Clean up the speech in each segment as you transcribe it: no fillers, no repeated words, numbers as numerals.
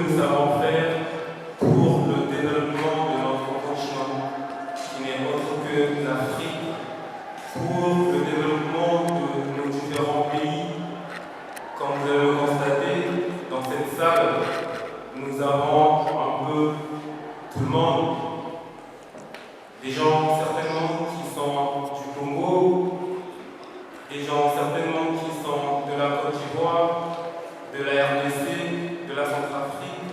nous savons faire pour le développement de notre continent, qui n'est autre que l'Afrique, pour le développement de nos différents pays. Comme vous allez le constater, dans cette salle, nous avons un peu tout le monde. Des gens certainement qui sont du Congo, des gens certainement qui sont de la Côte d'Ivoire, de la RDC, de la Centrafrique,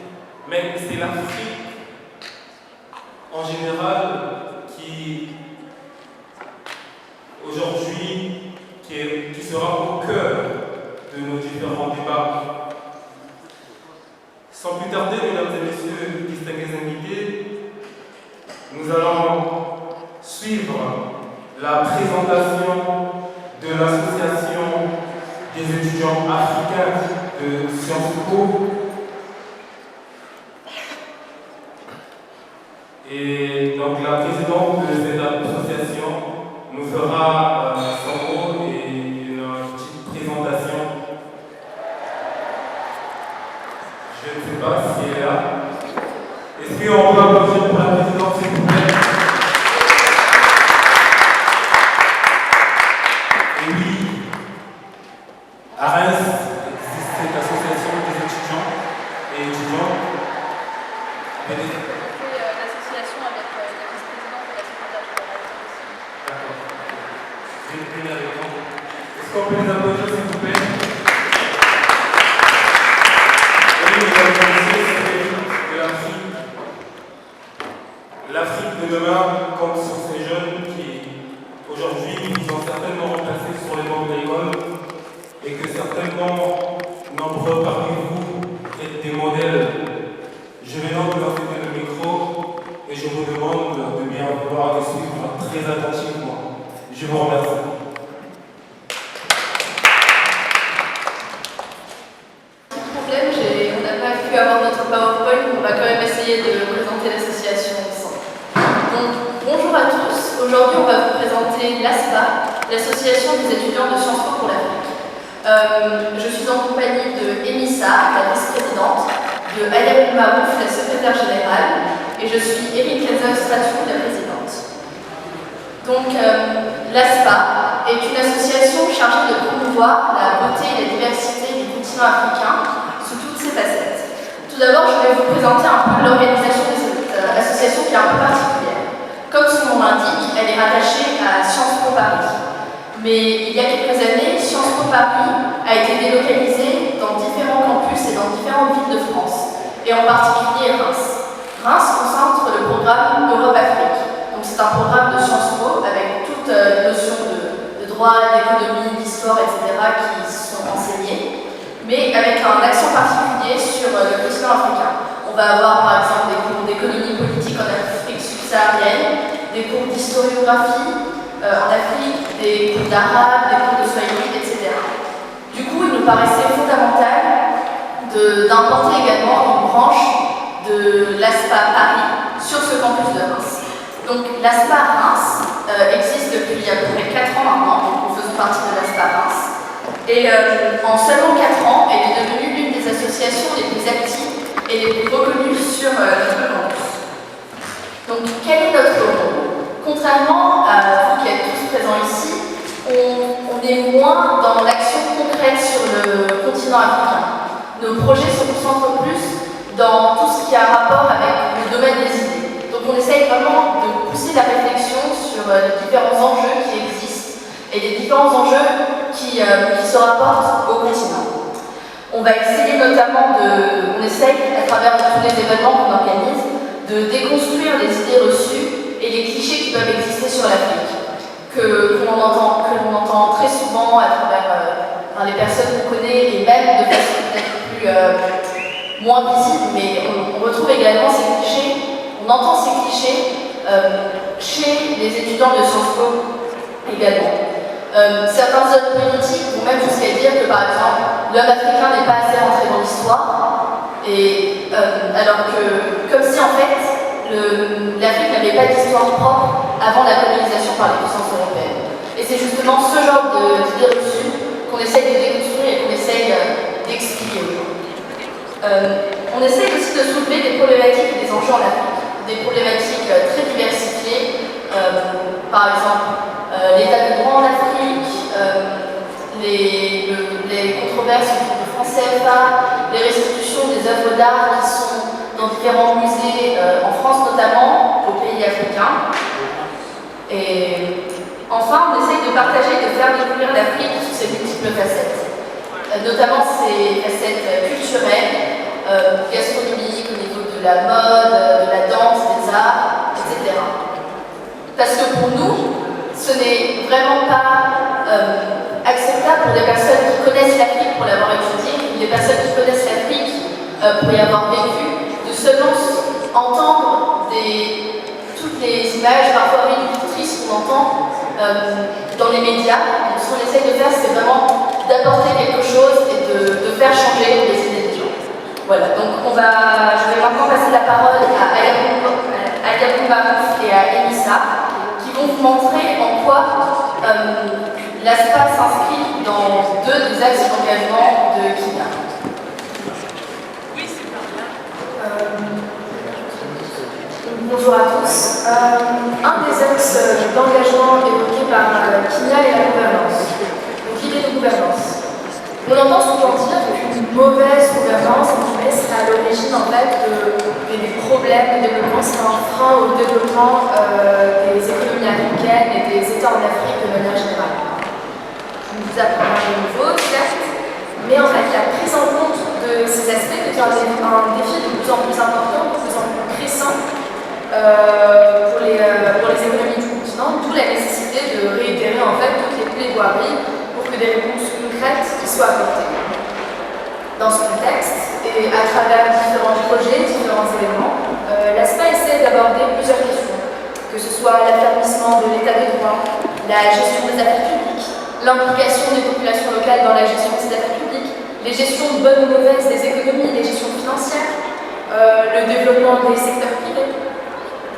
mais c'est l'Afrique en général qui, aujourd'hui, qui sera au cœur de nos différents débats. Sans plus tarder, mesdames et messieurs, distingués invités, nous allons suivre la présentation de l'association des étudiants africains de Sciences Po. Et donc la présidente de cette association nous fera son mot et une petite présentation. Je ne sais pas si elle est là. Est-ce qu'on peut applaudir pour la présidente, s'il vous plaît? Et oui, à Reims existe cette association des étudiants et étudiantes. L'association avec la vice-présidente et la secrétaire générale. D'accord. Je vais tenir avec vous. Est-ce qu'on peut les applaudir, s'il vous plaît? Oui, mesdames et messieurs, c'est de l'Afrique. L'Afrique de demain compte sur ces jeunes qui, aujourd'hui, ils ont certainement remplacé sur les bancs de l'école et que certainement, nombreux parmi vous êtes des modèles. Je vais donc leur céder le micro et je vous demande de bien vouloir les suivre très attentivement. Je vous remercie. Problème, on n'a pas pu avoir notre PowerPoint, mais on va quand même essayer de présenter l'association ensemble. Donc, bonjour à tous. Aujourd'hui, on va vous présenter l'ASPA, l'association des étudiants de Sciences Po pour l'Afrique. Je suis en compagnie de Emissa, la vice-présidente, de Ayab Marouf, la secrétaire générale, et je suis Eric Stratou, la présidente. Donc, l'ASPA est une association chargée de promouvoir la beauté et la diversité du continent africain sous toutes ses facettes. Tout d'abord, je vais vous présenter un peu l'organisation de cette association qui est un peu particulière. Comme son nom l'indique, elle est rattachée à Sciences Po Paris. Mais il y a quelques années, Sciences Po Paris a été délocalisée dans différents campus et dans différentes villes de France, et en particulier Reims. Reims concentre le programme Europe-Afrique. Donc c'est un programme de Sciences Po avec toutes les notions de droit, d'économie, d'histoire, etc. qui sont enseignées, mais avec un accent particulier sur le continent africain. On va avoir par exemple des cours d'économie politique en Afrique subsaharienne, des cours d'historiographie en Afrique, des cours d'arabe, des cours de swahili, etc. Du coup, il nous paraissait fondamental d'implanter également une branche de l'ASPA Paris sur ce campus de Reims. Donc l'ASPA Reims existe depuis à peu près 4 ans maintenant, donc nous faisons partie de l'ASPA Reims. Et en seulement 4 ans, elle est devenue l'une des associations les plus actives et les plus reconnues sur notre campus. Donc quel est notre rôle? Contrairement à vous qui êtes tous présents ici, on est moins dans l'action concrète sur le continent africain. Nos projets se concentrent plus dans tout ce qui a rapport avec le domaine des idées. Donc on essaye vraiment de pousser la réflexion sur les différents enjeux qui existent et les différents enjeux qui se rapportent au continent. On va essayer notamment on essaye, à travers tous les événements qu'on organise, de déconstruire les idées reçues et les clichés qui peuvent exister sur l'Afrique, que l'on entend très souvent à travers les personnes qu'on connaît et même de façon peut-être moins visible, mais on retrouve également ces clichés, on entend ces clichés chez les étudiants de Sciences Po également. Certains hommes politiques vont même jusqu'à dire que par exemple l'homme africain n'est pas assez rentré dans l'histoire, et alors que comme si en fait l'Afrique n'avait pas d'histoire propre avant la colonisation par les puissances européennes. Et c'est justement ce genre d'idées reçues qu'on essaye de déconstruire et qu'on essaye d'expliquer. on essaye aussi de soulever des problématiques et des enjeux en Afrique, des problématiques très diversifiées, par exemple l'état de droit en Afrique, les controverses autour du franc CFA, les restitutions des œuvres d'art qui sont dans différents musées, en France notamment, aux pays africains. Et enfin, on essaye de partager et de faire découvrir l'Afrique sous ses multiples facettes, notamment ses facettes culturelles, gastronomiques, au niveau de la mode, de la danse, des arts, etc. Parce que pour nous, ce n'est vraiment pas acceptable pour des personnes qui connaissent l'Afrique pour l'avoir étudiée, ou des personnes qui connaissent l'Afrique pour y avoir vécu, de seulement entendre toutes les images parfois réductrices qu'on entend dans les médias. Donc, ce qu'on essaye de faire, c'est vraiment d'apporter quelque chose et de faire changer les idées des gens. Voilà, donc je vais maintenant passer la parole à Ayaboum Barouf et à Elissa, qui vont vous montrer en quoi l'ASPA s'inscrit dans deux des axes d'engagement de Kenya. Bonjour à tous. Un des axes d'engagement évoqués par Kenya est la gouvernance. Donc l'idée de gouvernance. On entend souvent dire qu'une mauvaise gouvernance serait à l'origine en fait des problèmes de développement, c'est un frein au développement des économies africaines et des États en Afrique de manière générale. Je ne vous apprends rien de nouveau, certes, mais en fait la prise en compte de ces aspects devient un défi de plus en plus important, de plus en plus pressant pour les économies du continent, d'où la nécessité de réitérer en fait toutes les plaidoiries pour que des réponses concrètes soient apportées. Dans ce contexte, et à travers différents projets, différents éléments, l'ASPA essaie d'aborder plusieurs questions, que ce soit l'affermissement de l'état de droit, la gestion des affaires publiques, l'implication des populations locales dans la gestion de ces affaires publiques, les gestions bonnes ou mauvaises des économies, les gestions financières, le développement des secteurs privés.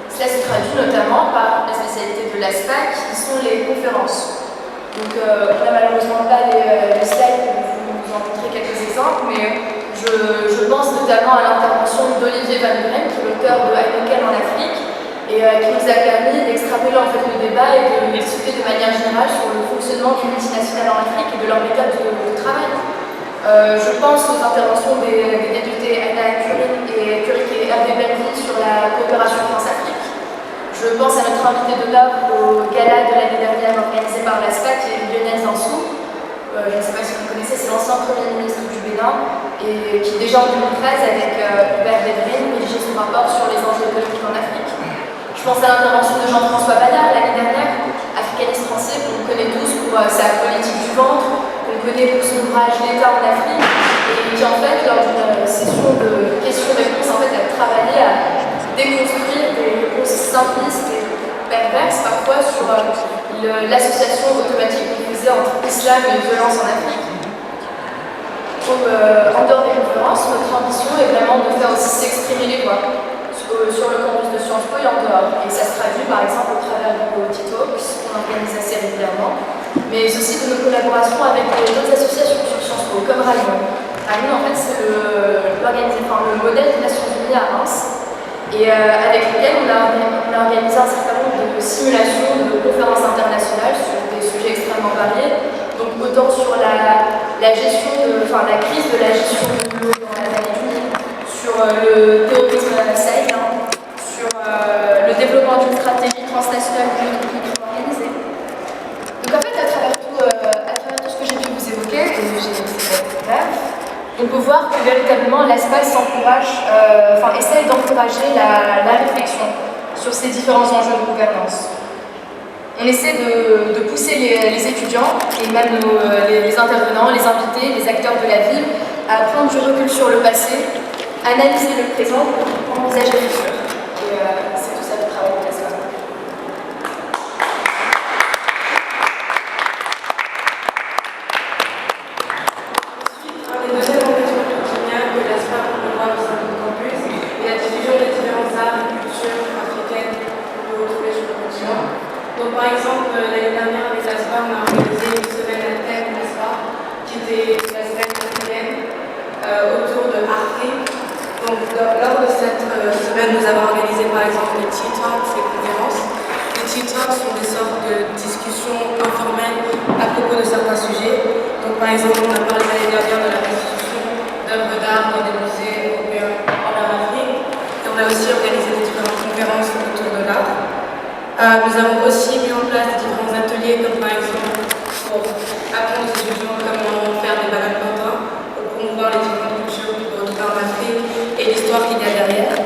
Cela se traduit notamment par la spécialité de l'ASPA qui sont les conférences. Donc on n'a malheureusement pas les slides pour vous en montrer quelques exemples, mais je pense notamment à l'intervention d'Olivier Van Buren, qui est l'auteur de Heineken en Afrique, et qui nous a permis d'extrapoler en fait le débat et de discuter de manière générale sur le fonctionnement des multinationales en Afrique et de leur méthode de travail. Je pense aux interventions des députés Anna Curie et Hervé Belville sur la coopération France-Afrique. Je pense à notre invité d'honneur au gala de l'année dernière organisé par l'ASPA, qui est Lionel Zansou. Je ne sais pas si vous connaissez, c'est l'ancien Premier ministre du Bénin et qui déjà en 2013, avec Hubert Védrine, rédigeait son rapport sur les enjeux économiques en Afrique. Je pense à l'intervention de Jean-François Bayard l'année dernière, africaniste français qu'on connaît tous pour sa politique du ventre, qu'on connaît pour son ouvrage L'État en Afrique, et qui en fait, lors d'une session de questions-réponses, en fait, a travaillé à déconstruire des réponses simplistes et perverses parfois sur l'association automatique qu'on faisait entre islam et violence en Afrique. Donc, en dehors des conférences, notre ambition est vraiment de faire aussi s'exprimer les voix sur le campus de Sciences Po et en dehors. Et ça se traduit par exemple au travers du Talks qu'on organise assez régulièrement, mais aussi de nos collaborations avec d'autres associations sur Sciences Po, comme Rayon. Rayon, en fait, c'est le modèle des Nations Unies à Reims, et avec lequel on a organisé un certain nombre de simulations de conférences internationales sur des sujets extrêmement variés, donc autant sur la gestion la crise de la gestion de l'eau dans l'Amazonie, sur le terrorisme sahélien, sur le développement d'une stratégie transnationale du crime organisé. Donc en fait, à travers tout ce que j'ai pu vous évoquer, et j'ai essayé d'être bref, on peut voir que véritablement l'ASPA essaye d'encourager la réflexion sur ces différents enjeux de gouvernance. On essaie de pousser les étudiants et même les intervenants, les invités, les acteurs de la ville à prendre du recul sur le passé, analyser le présent pour envisager le futur. Et c'est tout ça le travail de l'ASPA. Donc par exemple, l'année dernière avec l'ASPA, on a organisé une semaine à thème, n'est-ce pas, qui était la semaine africaine autour de Afrique. Donc Donc, lors de cette semaine, nous avons organisé par exemple les Tea Talks et conférences. Les Tea Talks sont des sortes de discussions informelles à propos de certains sujets. Donc, par exemple, on a parlé l'année dernière de la restitution d'œuvres d'art dans des musées européens en Afrique. Et on a aussi organisé des différentes conférences autour de l'art. Nous avons aussi mis en place différents ateliers, comme par exemple pour apprendre aux étudiants comment faire des bananes plantains, pour promouvoir les différentes cultures du retrouver en Afrique et l'histoire qu'il y a derrière.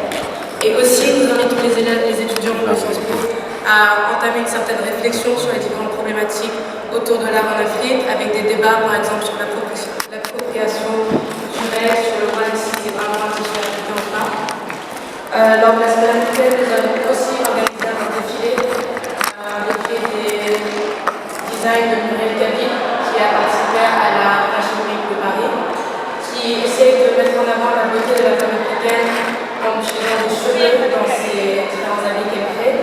Et aussi, nous invitons les élèves, les étudiants de Sciences Po à entamer une certaine réflexion sur les différentes problématiques autour de l'art en Afrique, avec des débats, par exemple, sur l'appropriation culturelle, sur le rôle si c'est vraiment un tissu africain ou pas. Lors de la semaine africaine, nous avons aussi organisé un défilé des designs de Muriel Kabil, qui a participé à la Fashion Week de Paris, qui essaye de mettre en avant la beauté de la femme africaine en utilisant des cheveux dans ses différents habits qu'elle fait.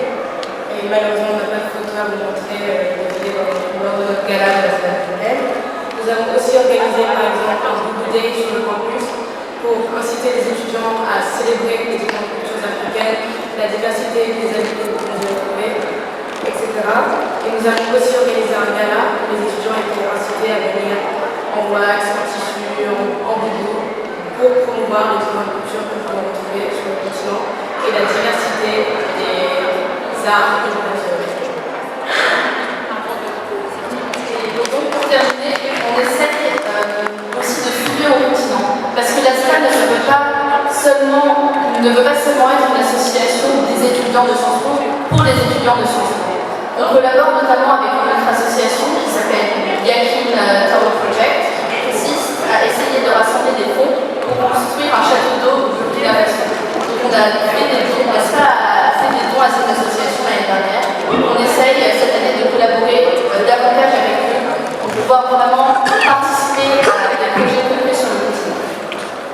Et malheureusement, on n'a pas de photo à vous montrer le défilé lors de notre gala de la semaine africaine. Nous avons aussi organisé par exemple un Book Day sur le campus pour inciter les étudiants à célébrer les différentes cultures africaines, la diversité des habits que nous pouvons y retrouver, etc. Et nous avons aussi organisé un gala où les étudiants étaient incités à venir en wax, en tissu, en boubou, pour promouvoir les différentes cultures que nous pouvons retrouver sur le continent et la diversité des arts que nous pouvons retrouver. Donc pour terminer, on essaie aussi de fuir au continent, parce que la SPA ne veut pas seulement être une association des étudiants de Sciences Po pour les étudiants de Sciences Po. On collabore notamment avec une autre association qui s'appelle Yakin Tower Project, qui consiste à essayer de rassembler des fonds pour construire un château d'eau au Burkina Faso. Donc on a fait des dons, la SPA a fait des dons à cette association l'année dernière. On essaye cette année de collaborer davantage avec eux pour pouvoir vraiment participer à des projets concrets sur le continent.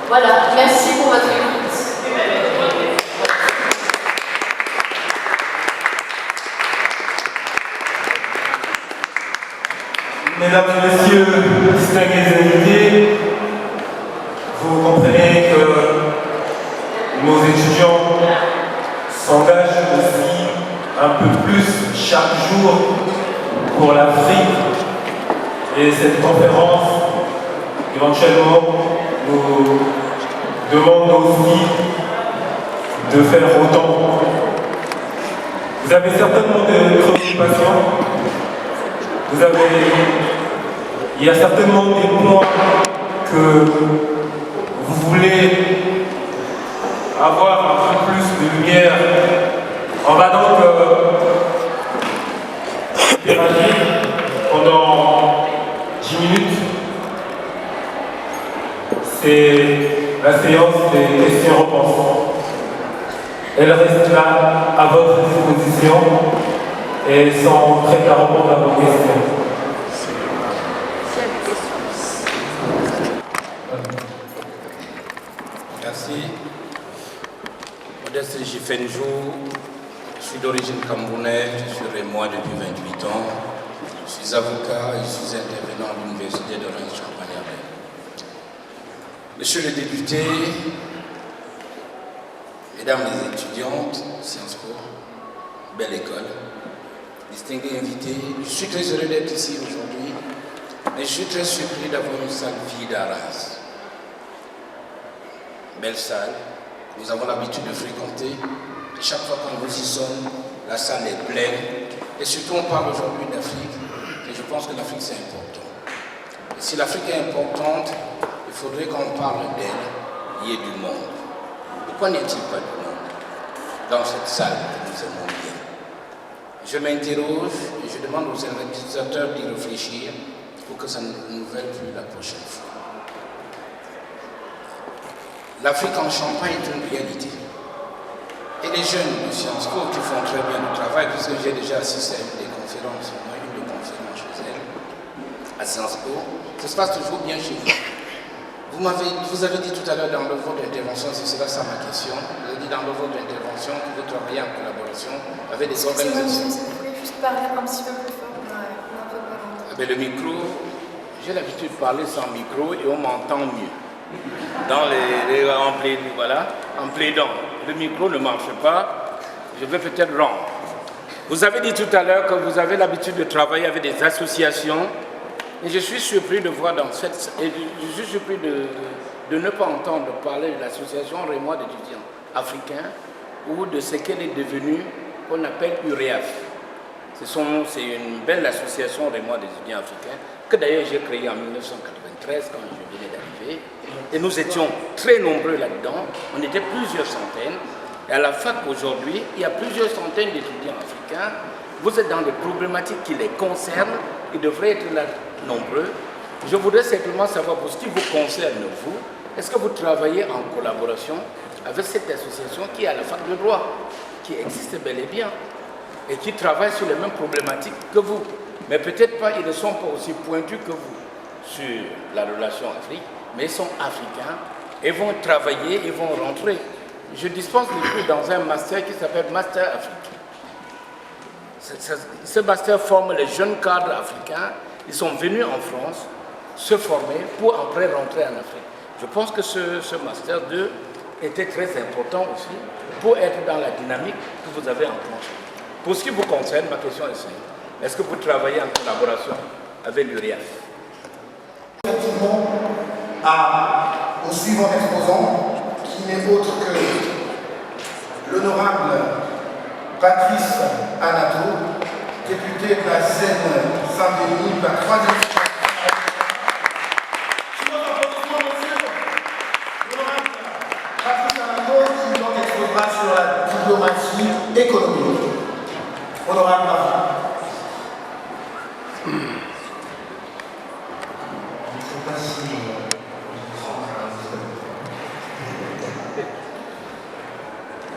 Voilà, merci pour votre écoute. Mesdames et messieurs, distingués invités, vous comprenez que nos étudiants s'engagent aussi un peu plus chaque jour pour l'Afrique. Et cette conférence, éventuellement, nous demande aussi de faire autant. Vous avez certainement des préoccupations. Il y a certainement des points que vous voulez avoir un peu plus de lumière. On va donc interagir pendant 10 minutes. C'est la séance des questions-réponses. Elle reste là à votre disposition et sont prêts à répondre à vos questions. Merci. Modeste Jifenjou, je suis d'origine camerounaise, je suis rémois depuis 28 ans. Je suis avocat et je suis intervenant à l'Université de Reims-Champagne-Ardenne. Monsieur le député, mesdames les étudiantes, Sciences Po, belle école, distingués invités, je suis très heureux d'être ici aujourd'hui, mais je suis très surpris d'avoir une salle vide à Reims. Belle salle, nous avons l'habitude de fréquenter, et chaque fois qu'on nous y sommes, la salle est pleine, et surtout on parle aujourd'hui d'Afrique, et je pense que l'Afrique c'est important. Et si l'Afrique est importante, il faudrait qu'on parle d'elle, il y ait du monde. Pourquoi n'y a-t-il pas du monde dans cette salle que nous aimons bien? Je m'interroge et je demande aux organisateurs d'y réfléchir pour que ça ne nous nouvelle plus la prochaine fois. L'Afrique en Champagne est une réalité. Et les jeunes de Sciences Po qui font très bien le travail, puisque j'ai déjà assisté à une des conférences, une des conférences chez elle, à Sciences Po, ça se passe toujours bien chez vous. Vous avez dit tout à l'heure dans votre intervention, c'est cela ma question, vous avez dit dans votre intervention que vous travaillez en collaboration avec des organisations. Vous pouvez juste parler un petit peu plus fort, on a un peu pas Le micro, j'ai l'habitude de parler sans micro et on m'entend mieux. Dans les remplis, voilà. en plaidant. Le micro ne marche pas, je vais peut-être rendre. Vous avez dit tout à l'heure que vous avez l'habitude de travailler avec des associations. Et je suis surpris de voir dans cette... Et je suis surpris de ne pas entendre parler de l'association Rémois d'étudiants africains ou de ce qu'elle est devenue, qu'on appelle UREAF. C'est une belle association Rémois d'étudiants africains que d'ailleurs j'ai créée en 1993 quand je venais d'arriver. Et nous étions très nombreux là-dedans, on était plusieurs centaines. Et à la fac aujourd'hui, il y a plusieurs centaines d'étudiants africains. Vous êtes dans des problématiques qui les concernent, ils devraient être là nombreux. Je voudrais simplement savoir, pour ce qui vous concerne, vous, est-ce que vous travaillez en collaboration avec cette association qui est à la fac de droit, qui existe bel et bien, et qui travaille sur les mêmes problématiques que vous. Mais peut-être pas, ils ne sont pas aussi pointus que vous sur la relation Afrique, mais ils sont africains et vont travailler et vont rentrer. Je dispense des cours dans un master qui s'appelle Master Afrique. Ce master forme les jeunes cadres africains. Ils sont venus en France se former pour après rentrer en Afrique. Je pense que ce master 2 était très important aussi pour être dans la dynamique que vous avez enclenchée. Pour ce qui vous concerne, ma question est simple. Est-ce que vous travaillez en collaboration avec l'UREAF? Effectivement, au suivant exposant, qui n'est autre que l'honorable Patrice Anato, député de la Seine-Saint-Denis, la 3e. Sur votre applaudissement, monsieur, l'honorable Patrice Anato, qui donc exposera sur la diplomatie économique. Honorable Anato.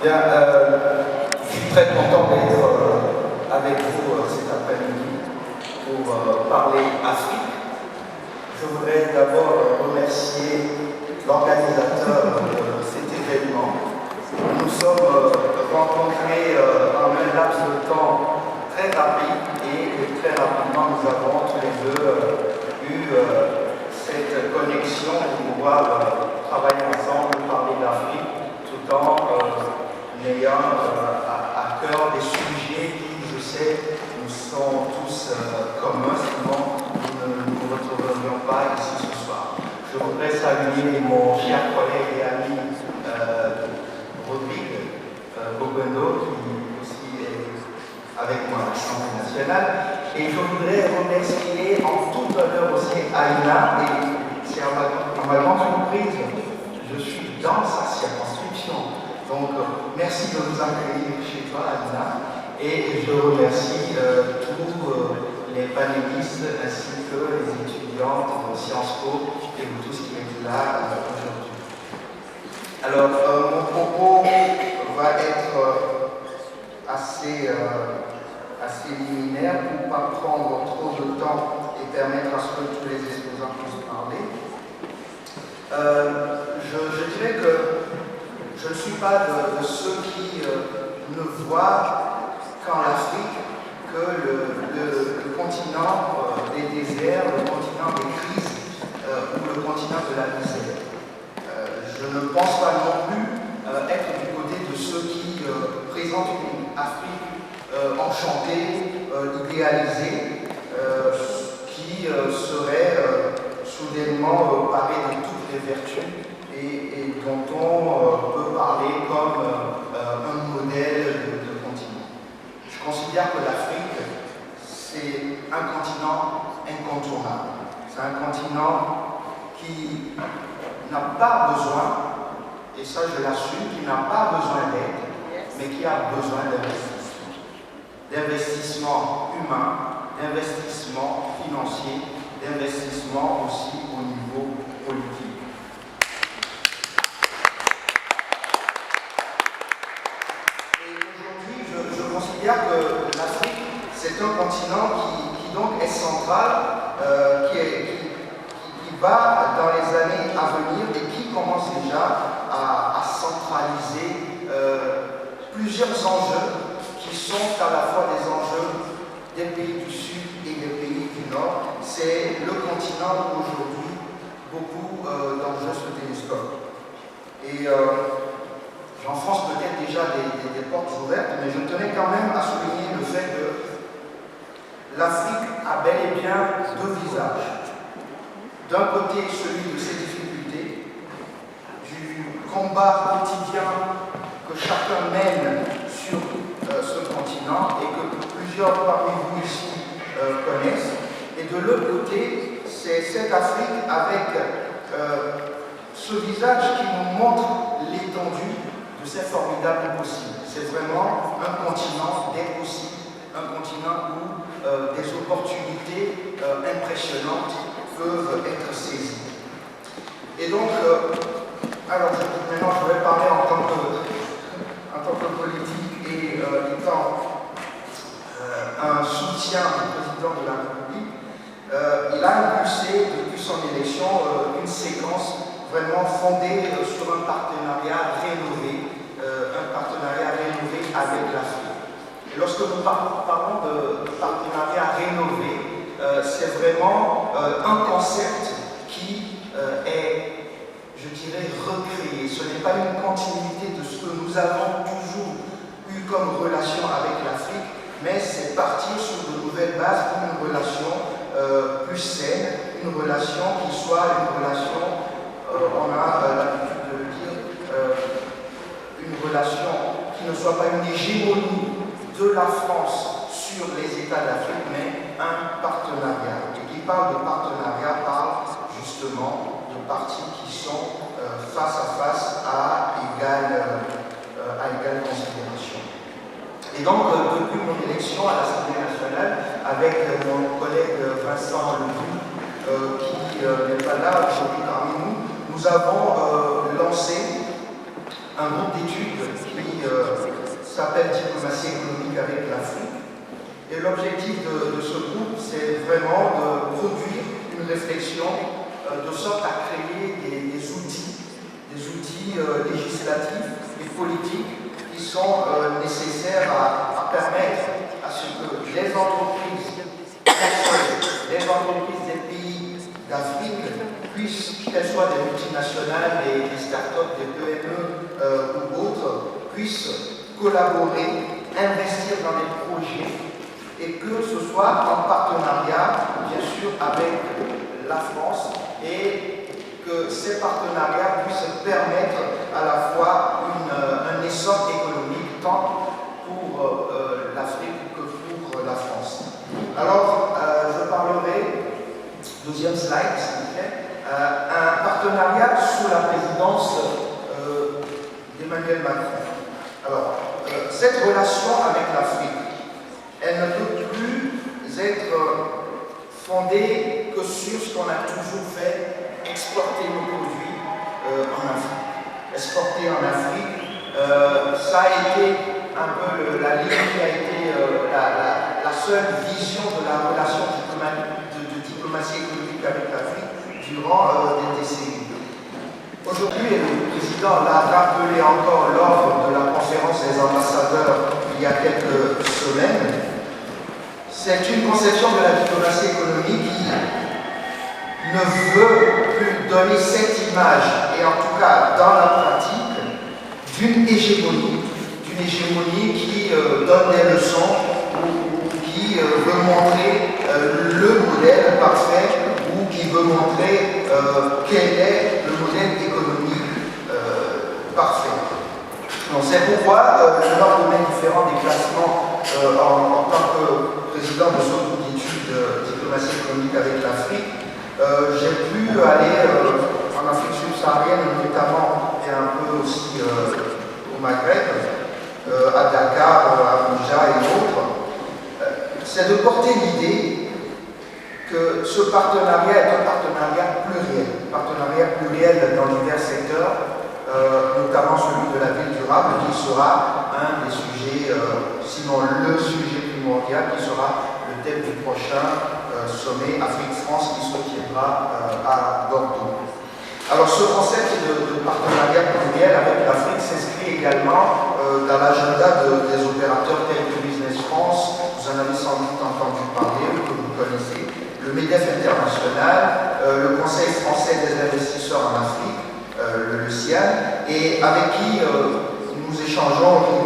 Bien, je suis très content d'être avec vous cet après-midi pour parler Afrique. Je voudrais d'abord remercier l'organisateur de cet événement. Nous nous sommes rencontrés en un laps de temps très rapide et très rapidement nous avons tous les deux eu cette connexion pour pouvoir travailler ensemble, parler d'Afrique, tout en ayant à cœur des sujets qui, je sais, nous sont tous communs, sinon nous ne nous retrouverions pas ici ce soir. Je voudrais saluer mon cher collègue et ami Rodrigue Bogando, qui aussi est avec moi à l'Assemblée nationale. Et je voudrais remercier en tout honneur aussi Aïna, et c'est à ma grande surprise, je suis dans sa circonscription. Donc, merci de nous accueillir chez toi, Aïna, et je remercie tous les panélistes ainsi que les étudiantes de Sciences Po et vous tous qui êtes là aujourd'hui. Alors, mon propos va être assez liminaire pour ne pas prendre trop de temps et permettre à ce que tous les exposants puissent parler. Je dirais que je ne suis pas de ceux qui ne voient qu'en Afrique que le continent des déserts, le continent des crises ou le continent de la misère. Je ne pense pas non plus être du côté de ceux qui présentent une Afrique enchantée, idéalisée, qui serait soudainement parée de toutes les vertus et dont on peut parler comme un modèle de continent. Je considère que l'Afrique, c'est un continent incontournable. C'est un continent qui n'a pas besoin, et ça je l'assume, qui n'a pas besoin d'aide, mais qui a besoin d'investissement. D'investissement humain, d'investissement financier, d'investissement aussi au niveau politique. Je considère que l'Afrique, c'est un continent qui donc est central, qui va dans les années à venir et qui commence déjà à centraliser plusieurs enjeux qui sont à la fois des enjeux des pays du Sud et des pays du Nord. C'est le continent où aujourd'hui beaucoup d'enjeux se télescopent. Et déjà des portes ouvertes, mais je tenais quand même à souligner le fait que l'Afrique a bel et bien deux visages. D'un côté, celui de ses difficultés, du combat quotidien que chacun mène sur ce continent et que plusieurs parmi vous ici connaissent. Et de l'autre côté, c'est cette Afrique avec ce visage qui nous montre l'étendue de ces formidables possibles. C'est vraiment un continent des possibles, un continent où des opportunités impressionnantes peuvent être saisies. Et donc, alors maintenant je vais parler en tant que politique et étant un soutien du président de la République, il a impulsé depuis son élection une séquence vraiment fondée sur un partenariat rénové avec l'Afrique. Et lorsque nous parlons de partenariat rénové, c'est vraiment un concept qui est, je dirais, recréé. Ce n'est pas une continuité de ce que nous avons toujours eu comme relation avec l'Afrique, mais c'est partir sur de nouvelles bases pour une relation plus saine, une relation qui soit une relation, on a l'habitude de le dire, une relation qui ne soit pas une hégémonie de la France sur les États d'Afrique, mais un partenariat. Et qui parle de partenariat parle justement de parties qui sont face à face à égale considération. Et donc, depuis mon élection à l'Assemblée nationale, avec mon collègue Vincent Ledoux, qui n'est pas là aujourd'hui parmi nous, nous avons lancé un groupe d'études qui s'appelle Diplomatie économique avec l'Afrique. Et l'objectif de ce groupe, c'est vraiment de produire une réflexion de sorte à créer des outils législatifs et politiques qui sont nécessaires à permettre à ce que les entreprises des pays d'Afrique puissent, qu'elles soient des multinationales, des start-up, des PME ou autres, puissent collaborer, investir dans des projets et que ce soit en partenariat, bien sûr, avec la France et que ces partenariats puissent permettre à la fois un essor économique tant pour l'Afrique que pour la France. Alors, je parlerai, deuxième slide, s'il vous plaît, un partenariat sous la présidence d'Emmanuel Macron. Alors, cette relation avec l'Afrique, elle ne peut plus être fondée que sur ce qu'on a toujours fait, exporter nos produits en Afrique. Exporter en Afrique, ça a été un peu la ligne qui a été la seule vision de la relation de diplomatie économique avec l'Afrique durant des décennies. Aujourd'hui, le président l'a rappelé encore lors de la conférence des ambassadeurs il y a quelques semaines, c'est une conception de la diplomatie économique qui ne veut plus donner cette image, et en tout cas dans la pratique, d'une hégémonie qui donne des leçons ou qui veut montrer le modèle parfait ou qui veut montrer quel est le modèle économique parfait. Donc c'est pourquoi, lors de mes différents déplacements en tant que président de ce groupe d'études diplomatie économique avec l'Afrique, j'ai pu aller en Afrique subsaharienne, notamment et un peu aussi au Maghreb, à Dakar, à Abuja et autres. C'est de porter l'idée que ce partenariat est un partenariat pluriel dans divers secteurs, notamment celui de la ville durable, qui sera un des sujets, sinon le sujet primordial, qui sera le thème du prochain sommet Afrique-France qui se tiendra à Bordeaux. Alors ce concept de partenariat pluriel avec l'Afrique s'inscrit également dans l'agenda des opérateurs tels que Business France, vous en avez sans doute entendu parler, que vous connaissez, le MEDEF international, le Conseil français des investisseurs en Afrique, le CIAN, et avec qui nous échangeons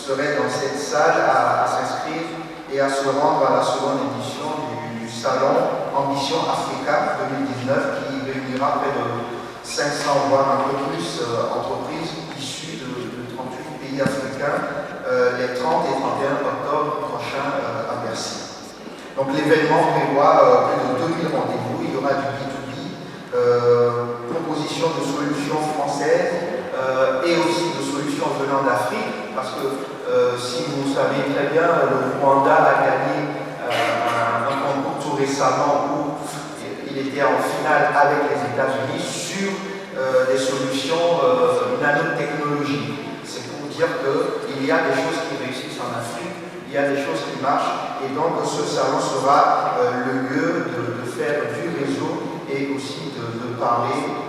seraient dans cette salle à s'inscrire et à se rendre à la seconde édition du salon Ambition Africa 2019 qui réunira près de 500 voire un peu plus entreprises issues de 38 pays africains les 30 et 31 octobre prochains à Bercy. Donc l'événement prévoit plus de 2000 rendez-vous, il y aura du B2B, proposition de solutions françaises et aussi de solutions venant d'Afrique, parce que si vous savez très bien, le Rwanda a gagné un concours tout récemment où il était en finale avec les États-Unis sur des solutions nanotechnologie. C'est pour dire qu'il y a des choses qui réussissent en Afrique, il y a des choses qui marchent, et donc ce salon sera le lieu de faire du réseau et aussi de parler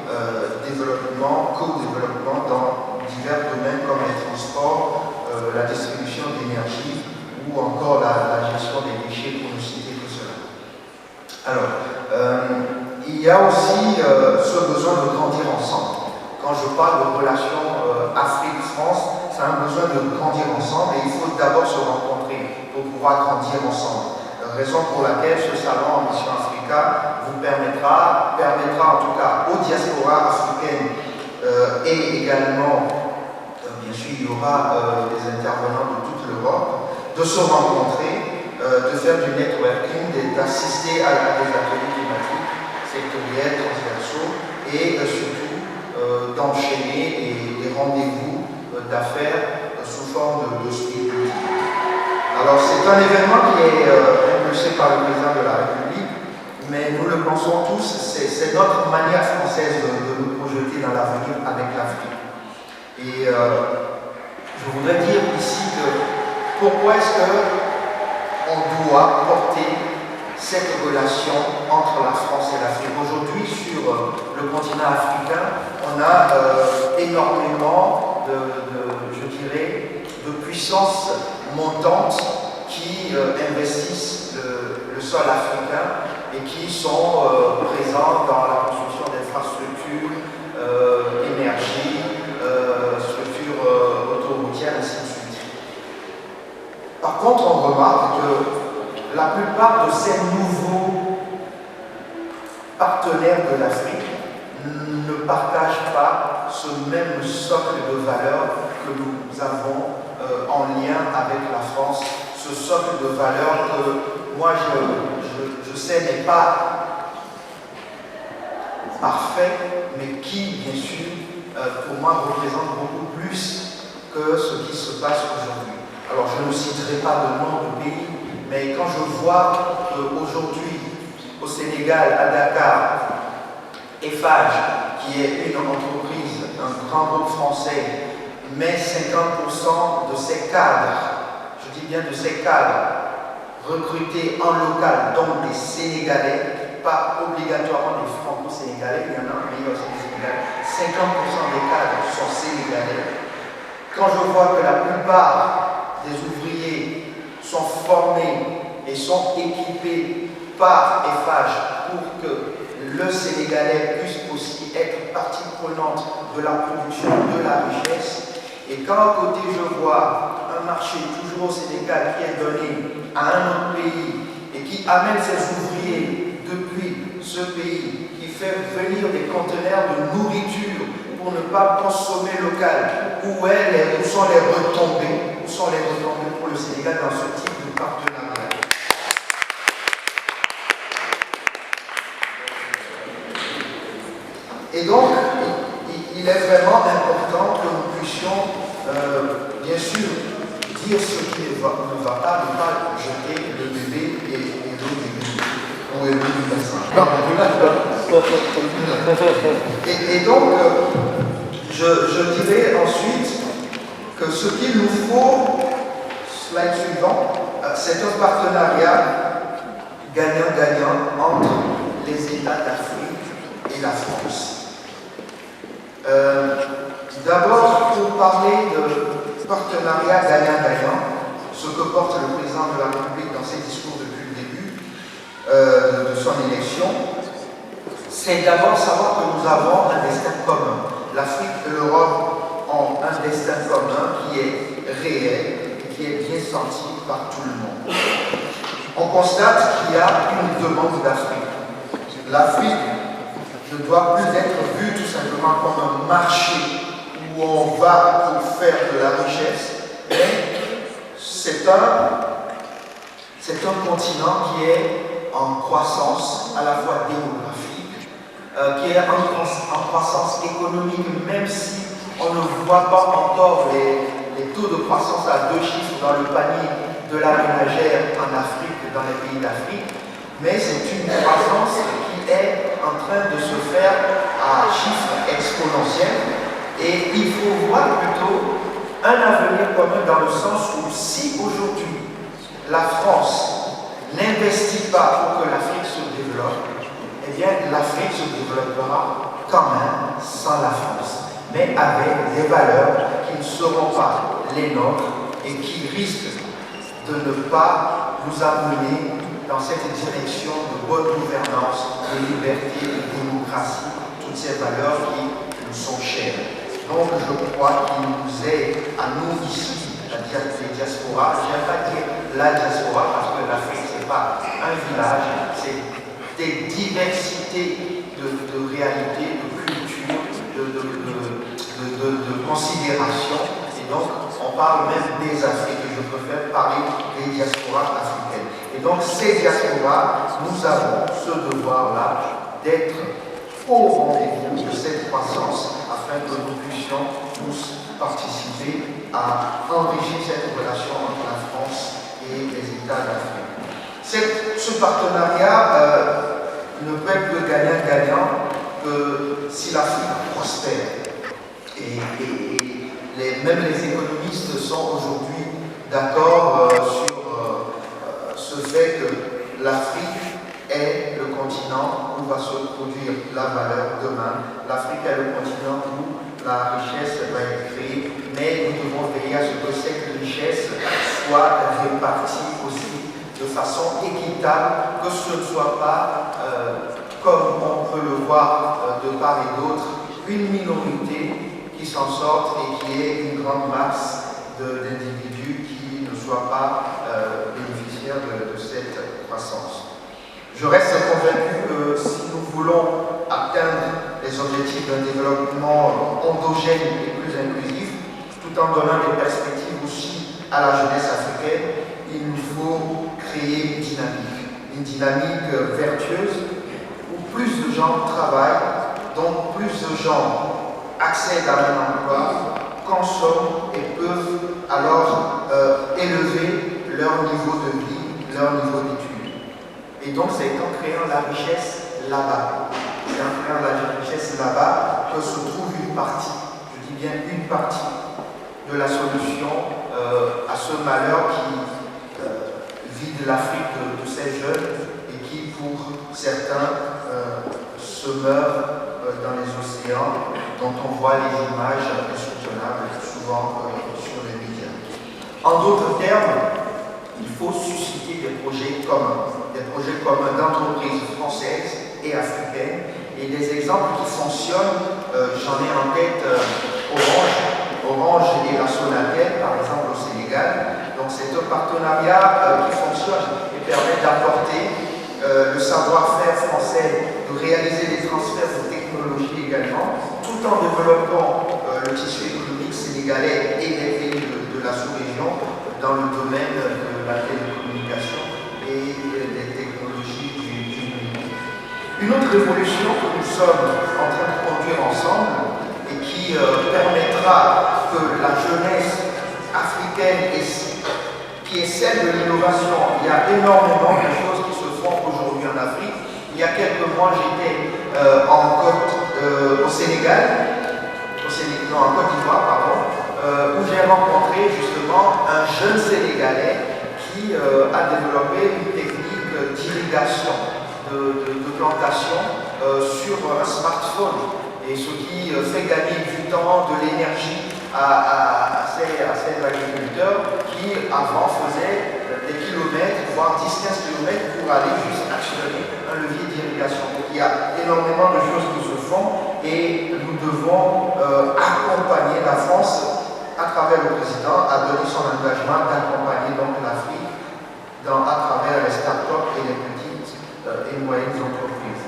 développement, co-développement dans divers domaines comme les transports, la distribution d'énergie ou encore la gestion des déchets, pour ne citer que cela. Alors, il y a aussi ce besoin de grandir ensemble. Quand je parle de relations Afrique-France, c'est un besoin de grandir ensemble et il faut d'abord se rencontrer pour pouvoir grandir ensemble. Raison pour laquelle ce salon Ambition Africa vous permettra en tout cas aux diasporas africaines et également, bien sûr, il y aura des intervenants de toute l'Europe, de se rencontrer, de faire du networking, d'assister à des ateliers thématiques sectoriels, transversaux et surtout d'enchaîner des rendez-vous d'affaires sous forme de speed. Alors c'est un événement qui est impulsé par le président de la République, mais nous le pensons tous, c'est notre manière française de nous projeter dans l'avenir avec l'Afrique. Et je voudrais dire ici que pourquoi est-ce qu'on doit porter cette relation entre la France et l'Afrique. Aujourd'hui, sur le continent africain, on a énormément je dirais, de puissances montantes qui investissent le sol africain et qui sont présents dans la construction d'infrastructures, énergie, structures autoroutières, ainsi de suite. Par contre, on remarque que la plupart de ces nouveaux partenaires de l'Afrique ne partagent pas ce même socle de valeurs que nous avons en lien avec la France. Ce socle de valeurs que moi je sais n'est pas parfait, mais qui, bien sûr, pour moi représente beaucoup plus que ce qui se passe aujourd'hui. Alors je ne citerai pas de nom de pays, mais quand je vois qu'aujourd'hui, au Sénégal, à Dakar, Eiffage, qui est une entreprise, un grand groupe français, met 50% de ses cadres, je dis bien de ses cadres, recrutés en local, donc des Sénégalais, pas obligatoirement des Franco-Sénégalais, il y en a, mais il y a aussi des Sénégalais, 50% des cadres sont Sénégalais. Quand je vois que la plupart des ouvriers sont formés et sont équipés par Eiffage pour que le Sénégalais puisse aussi être partie prenante de la production de la richesse. Et quand à côté je vois un marché toujours au Sénégal qui est donné à un autre pays et qui amène ses ouvriers depuis ce pays, qui fait venir des conteneurs de nourriture pour ne pas consommer local, où sont les retombées pour le Sénégal dans ce type de partenariat. Et donc, il est vraiment important que nous puissions, bien sûr, dire ce qui ne va pas, ne pas jeter le bébé et l'eau du bébé. Ou l'eau du bassin. Et donc, je dirais ensuite que ce qu'il nous faut, slide suivant, c'est un partenariat gagnant-gagnant entre les États d'Afrique et la France. D'abord, pour parler de partenariat gagnant-gagnant, ce que porte le président de la République dans ses discours depuis le début de son élection, c'est d'abord savoir que nous avons un destin commun. L'Afrique et l'Europe ont un destin commun qui est réel, qui est bien senti par tout le monde. On constate qu'il y a une demande d'Afrique. L'Afrique ne doit plus être vue tout simplement comme un marché où on va pour faire de la richesse, mais c'est un continent qui est en croissance à la fois démographique, qui est en croissance économique, même si on ne voit pas encore les taux de croissance à 2 chiffres dans le panier de la ménagère en Afrique, dans les pays d'Afrique, mais c'est une croissance qui est en train de se faire à chiffres exponentiels, et il faut voir plutôt un avenir commun dans le sens où si aujourd'hui la France n'investit pas pour que l'Afrique se développe, eh bien l'Afrique se développera quand même sans la France, mais avec des valeurs qui ne seront pas les nôtres et qui risquent de ne pas nous amener dans cette direction de bonne gouvernance, de liberté, de démocratie, toutes ces valeurs qui nous sont chères. Donc je crois qu'il nous est à nous ici, les diasporas, je n'aime pas dire la diaspora parce que l'Afrique ce n'est pas un village, c'est des diversités de réalités, de cultures, de considérations, et donc on parle même des Afriques, et je préfère parler des diasporas africaines. Et donc ces diasporas, nous avons ce devoir-là d'être au rendez-vous de cette croissance afin que nous puissions tous participer à enrichir cette relation entre la France et les États d'Afrique. Ce partenariat ne peut être que gagnant-gagnant que si l'Afrique prospère. Même les économistes sont aujourd'hui d'accord sur ce fait que l'Afrique est le continent où va se produire la valeur demain. L'Afrique est le continent où la richesse va être créée, mais nous devons veiller à ce que cette richesse soit répartie aussi de façon équitable, que ce ne soit pas, comme on peut le voir de part et d'autre, une minorité qui s'en sortent et qui est une grande masse d'individus qui ne soient pas bénéficiaires de cette croissance. Je reste convaincu que si nous voulons atteindre les objectifs d'un développement endogène et plus inclusif, tout en donnant des perspectives aussi à la jeunesse africaine, il nous faut créer une dynamique vertueuse où plus de gens travaillent, donc plus de gens accèdent à un emploi, consomment et peuvent alors élever leur niveau de vie, leur niveau d'études. Et donc c'est en créant la richesse là-bas, c'est en créant la richesse là-bas que se trouve une partie, je dis bien une partie, de la solution à ce malheur qui vide l'Afrique de ses jeunes et qui, pour certains, se meurt dans les océans, dont on voit les images insoutenables souvent sur les médias. En d'autres termes, il faut susciter des projets communs d'entreprises françaises et africaines, et des exemples qui fonctionnent, j'en ai en tête Orange et la Sonatel, par exemple au Sénégal. Donc c'est un partenariat qui fonctionne et permet d'apporter le savoir-faire français, de réaliser des transferts de technologie également, tout en développant le tissu économique sénégalais et les pays de la sous-région dans le domaine de la télécommunication et des technologies du numérique. Une autre révolution que nous sommes en train de conduire ensemble et qui permettra que la jeunesse africaine, qui est celle de l'innovation, il y a énormément de choses qui se font aujourd'hui en Afrique. Il y a quelques mois, j'étais au Sénégal, en Côte d'Ivoire, où j'ai rencontré justement un jeune Sénégalais qui a développé une technique d'irrigation, de plantation sur un smartphone, et ce qui fait gagner du temps, de l'énergie à ces agriculteurs qui avant faisaient des kilomètres, voire 10-15 kilomètres pour aller juste actionner un levier d'irrigation. Il y a énormément de choses qui se font et nous devons accompagner, la France à travers le président, a donné son engagement d'accompagner donc l'Afrique à travers les start-up et les petites et moyennes entreprises.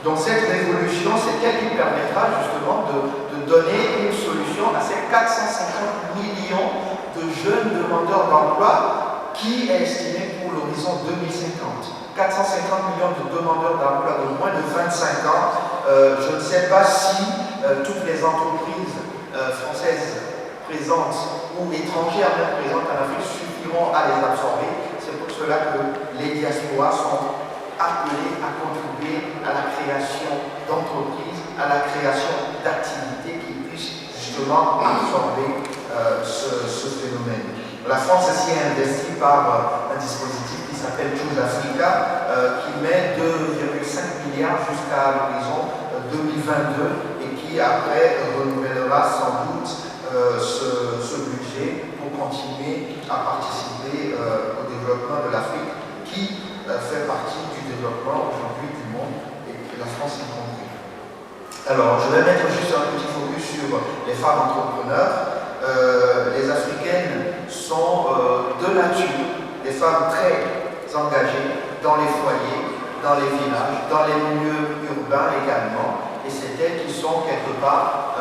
Donc cette révolution, c'est elle qui permettra justement de donner une solution à ces 450 millions de jeunes demandeurs d'emploi qui est estimé pour l'horizon 2050. 450 millions de demandeurs d'emploi de moins de 25 ans. Je ne sais pas si toutes les entreprises françaises présentes ou étrangères même présentes en Afrique suffiront à les absorber. C'est pour cela que les diasporas sont appelés à contribuer à la création d'entreprises, à la création d'activités qui puissent justement absorber ce phénomène. La France s'y est investie par un dispositif qui s'appelle Choose Africa, qui met 2,5 milliards jusqu'à l'horizon 2022 et qui après renouvellera sans doute ce budget pour continuer à participer au développement de l'Afrique qui fait partie du développement aujourd'hui du monde et la France y compris. Alors, je vais mettre juste un petit focus sur les femmes entrepreneurs. Les Africaines sont de nature des femmes très engagées dans les foyers, dans les villages, dans les milieux urbains également. Et c'est elles qui sont quelque part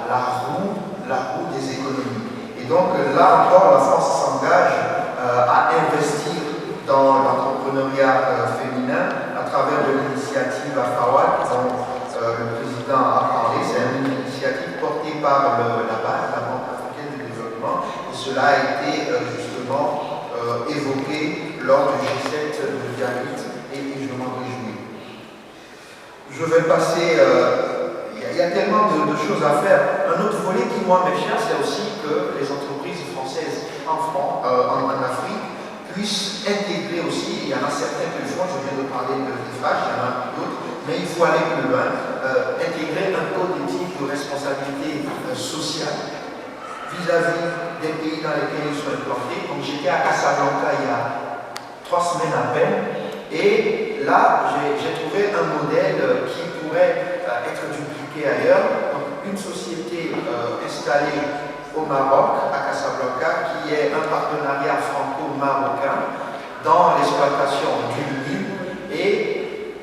la roue des économies. Et donc là encore, la France s'engage à investir dans l'entrepreneuriat féminin à travers de l'initiative AFAWAD dont le président a parlé. C'est une initiative portée par la BAD, la Banque africaine de développement, et cela a été justement évoqué lors du G7 de Biarritz et je m'en réjouis. Je vais passer, il y a tellement de choses à faire. Un autre volet qui moi m'est cher, c'est aussi que les entreprises françaises en Afrique puissent intégrer aussi, il y en a certains que je viens de parler de FH, il y en a d'autres, mais il faut aller plus loin, intégrer un code éthique de responsabilité sociale vis-à-vis des pays dans lesquels ils sont implantés. Donc j'étais à Casablanca il y a 3 semaines à peine, et là j'ai trouvé un modèle qui pourrait être dupliqué ailleurs. Donc une société installée au Maroc, à Casablanca, qui est un partenariat franco-marocain dans l'exploitation d'une mine, et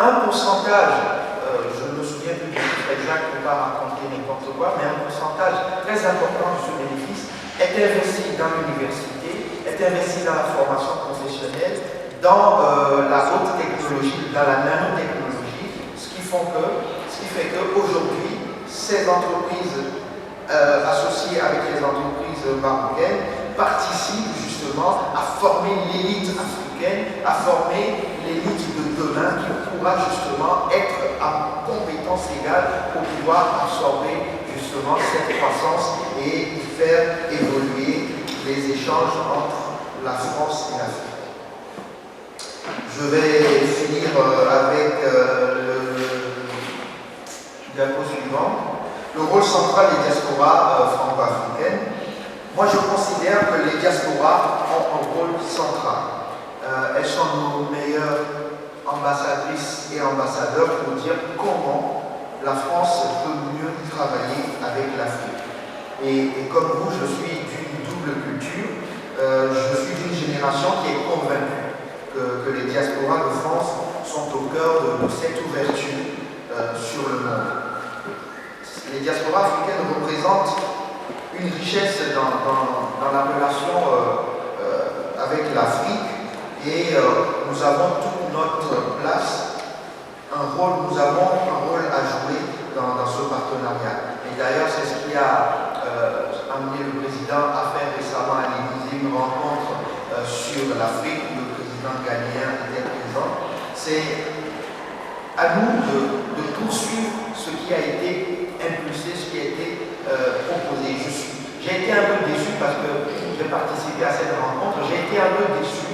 un pourcentage, je ne me souviens plus du chiffre exact pour ne pas raconter n'importe quoi, mais un pourcentage très important de ce bénéfice est investi dans l'université, est investi dans la formation professionnelle, dans la haute technologie, dans la nanotechnologie, ce qui fait qu'aujourd'hui, ces entreprises associées avec les entreprises marocaines participent justement à former l'élite africaine, à former l'élite de demain qui pourra justement être à compétence égale pour pouvoir absorber justement cette croissance et faire évoluer les échanges entre la France et l'Afrique. Je vais finir avec le diapo suivant. Le rôle central des diasporas franco-africaines. Moi, je considère que les diasporas ont un rôle central. Elles sont nos meilleures ambassadrices et ambassadeurs pour dire comment la France peut mieux travailler avec l'Afrique. Et comme vous, je suis d'une double culture. Je suis d'une génération qui est convaincue que les diasporas de France sont au cœur de cette ouverture sur le monde. Les diasporas africaines représentent une richesse dans la relation avec l'Afrique et nous avons toute notre place, nous avons un rôle à jouer dans ce partenariat. Et d'ailleurs, c'est ce qui a amené le président à faire récemment à l'Élysée une rencontre sur l'Afrique, où le président ghanéen était présent. C'est à nous de poursuivre ce qui a été impulsé, ce qui a été proposé. J'ai été un peu déçu parce que j'ai participé à cette rencontre, j'ai été un peu déçu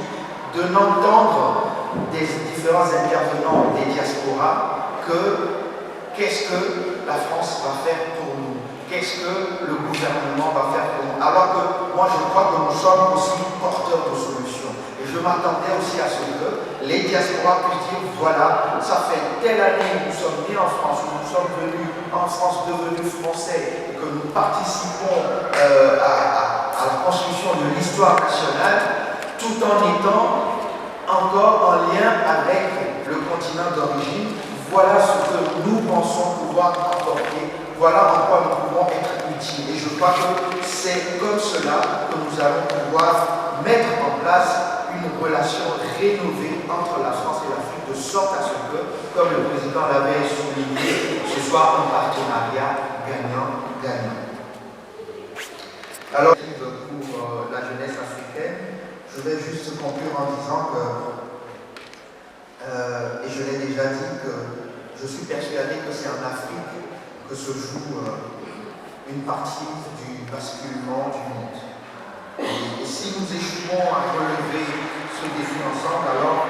de n'entendre des différents intervenants des diasporas qu'est-ce que la France va faire pour nous, qu'est-ce que le gouvernement va faire pour nous, alors que moi je crois que nous sommes aussi porteurs de solutions. Et je m'attendais aussi à ce que les diasporas puissent dire voilà, ça fait telle année que nous sommes nés en France, où nous sommes venus en France, devenus français, et que nous participons à la construction de l'histoire nationale, tout en étant encore en lien avec le continent d'origine. Voilà ce que nous pensons pouvoir apporter, voilà en quoi nous pouvons être utiles. Et je crois que c'est comme cela que nous allons pouvoir mettre en place une relation rénovée entre la France et l'Afrique, de sorte à ce que, comme le président l'avait souligné, ce soit un partenariat gagnant-gagnant. Alors, pour la jeunesse africaine, je vais juste conclure en disant que, et je l'ai déjà dit, que je suis persuadé que c'est en Afrique que se joue une partie du basculement du monde. Et si nous échouons à relever ce défi ensemble, alors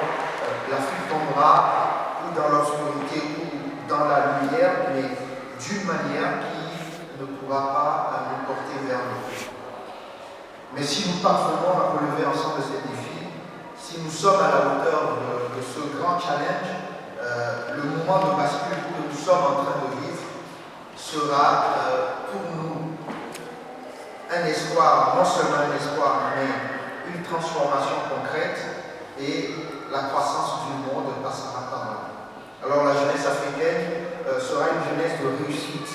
l'Afrique tombera ou dans l'obscurité ou dans la lumière, mais d'une manière qui ne pourra pas nous porter vers nous. Mais si nous parvenons à relever ensemble ces défis, si nous sommes à la hauteur de ce grand challenge, le moment de bascule que nous sommes en train de vivre sera pour nous un espoir, non seulement un espoir, mais une transformation concrète, et la croissance du monde passera par là. Alors la jeunesse africaine sera une jeunesse de réussite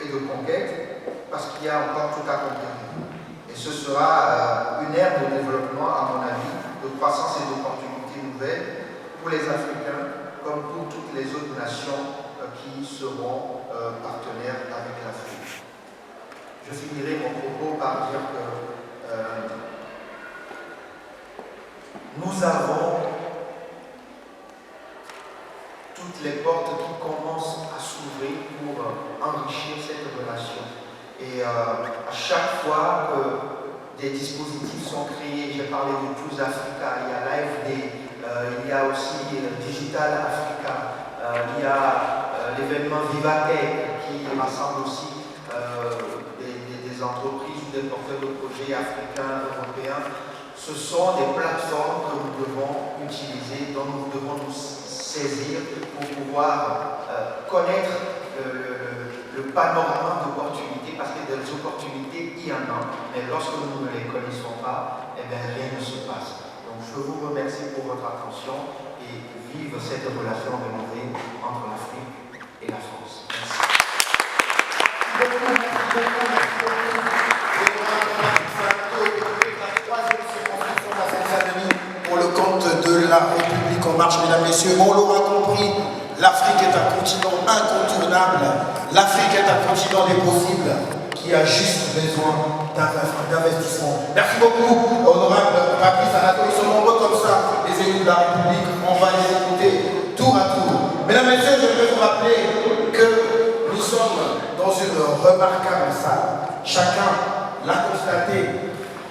et de conquête, parce qu'il y a encore tout à conquérir. Et ce sera une ère de développement, à mon avis, de croissance et d'opportunités nouvelles pour les Africains, comme pour toutes les autres nations qui seront partenaires avec l'Afrique. Je finirai mon propos par dire que nous avons toutes les portes qui commencent à s'ouvrir pour enrichir cette relation. Et à chaque fois que des dispositifs sont créés, j'ai parlé de Choose Africa, il y a l'AFD, il y a aussi Digital Africa, il y a l'événement Vivatech qui rassemble aussi des entreprises ou des porteurs de projets africains, européens. Ce sont des plateformes que nous devons utiliser, dont nous devons nous saisir pour pouvoir connaître le panorama d'opportunités, parce que des opportunités, il y en a, mais lorsque nous ne les connaissons pas, eh bien, rien ne se passe. Donc je vous remercie pour votre attention et vive cette relation rénovée entre l'Afrique et la France. Pour le compte de la République en marche, mesdames, messieurs, on l'aura compris, l'Afrique est un continent incontournable, l'Afrique est un continent des possibles qui a juste besoin d'investissement. Merci beaucoup, honorable Patrice Anato. Ils sont nombreux comme ça, les élus de la République, on va les écouter tour à tour. Mesdames, messieurs, je vais vous rappeler que nous sommes dans une remarquable salle. Chacun l'a constaté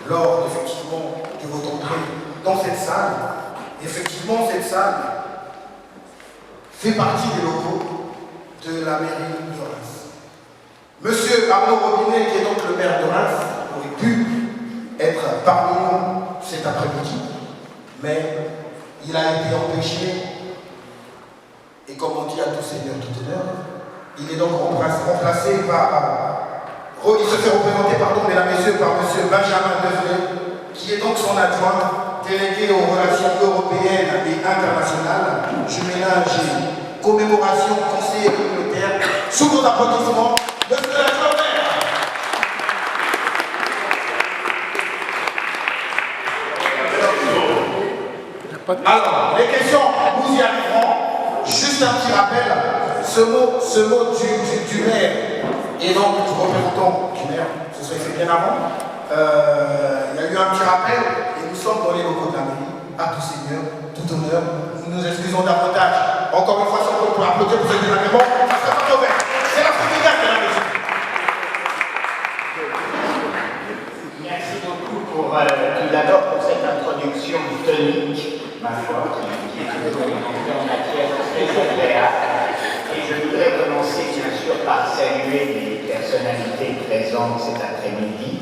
lors effectivement de votre entrée dans cette salle. Effectivement, cette salle fait partie des locaux de la mairie de Reims. Monsieur Arnaud Robinet, qui est donc le maire de Reims, aurait pu être parmi nous cet après-midi, mais il a été empêché, et comme on dit à tout seigneur, tout honneur, il est donc remplacé par... il se fait représenter, mesdames, messieurs, par monsieur Benjamin Devenay, qui est donc son adjoint, délégué aux relations européennes et internationales. Je mélange commémoration, conseiller communautaire, sous vos applaudissements, monsieur l'adjoint maire. Alors, les questions, nous y arriverons. Juste un petit rappel, ce mot du maire, et donc du représentant du maire, ce serait fait bien avant. Il y a eu un petit rappel, et nous sommes dans les locaux de la mairie, à tout seigneur, tout honneur. Nous nous excusons davantage. Encore une fois, si on peut applaudir pour ce désagrément, ça ne sera pas mauvais. C'est la première date de la mairie. Merci beaucoup tout d'abord pour cette introduction tonique, ma foi, qui est une en matière très agréable. Et je voudrais commencer bien sûr par saluer les personnalités présentes cet après-midi.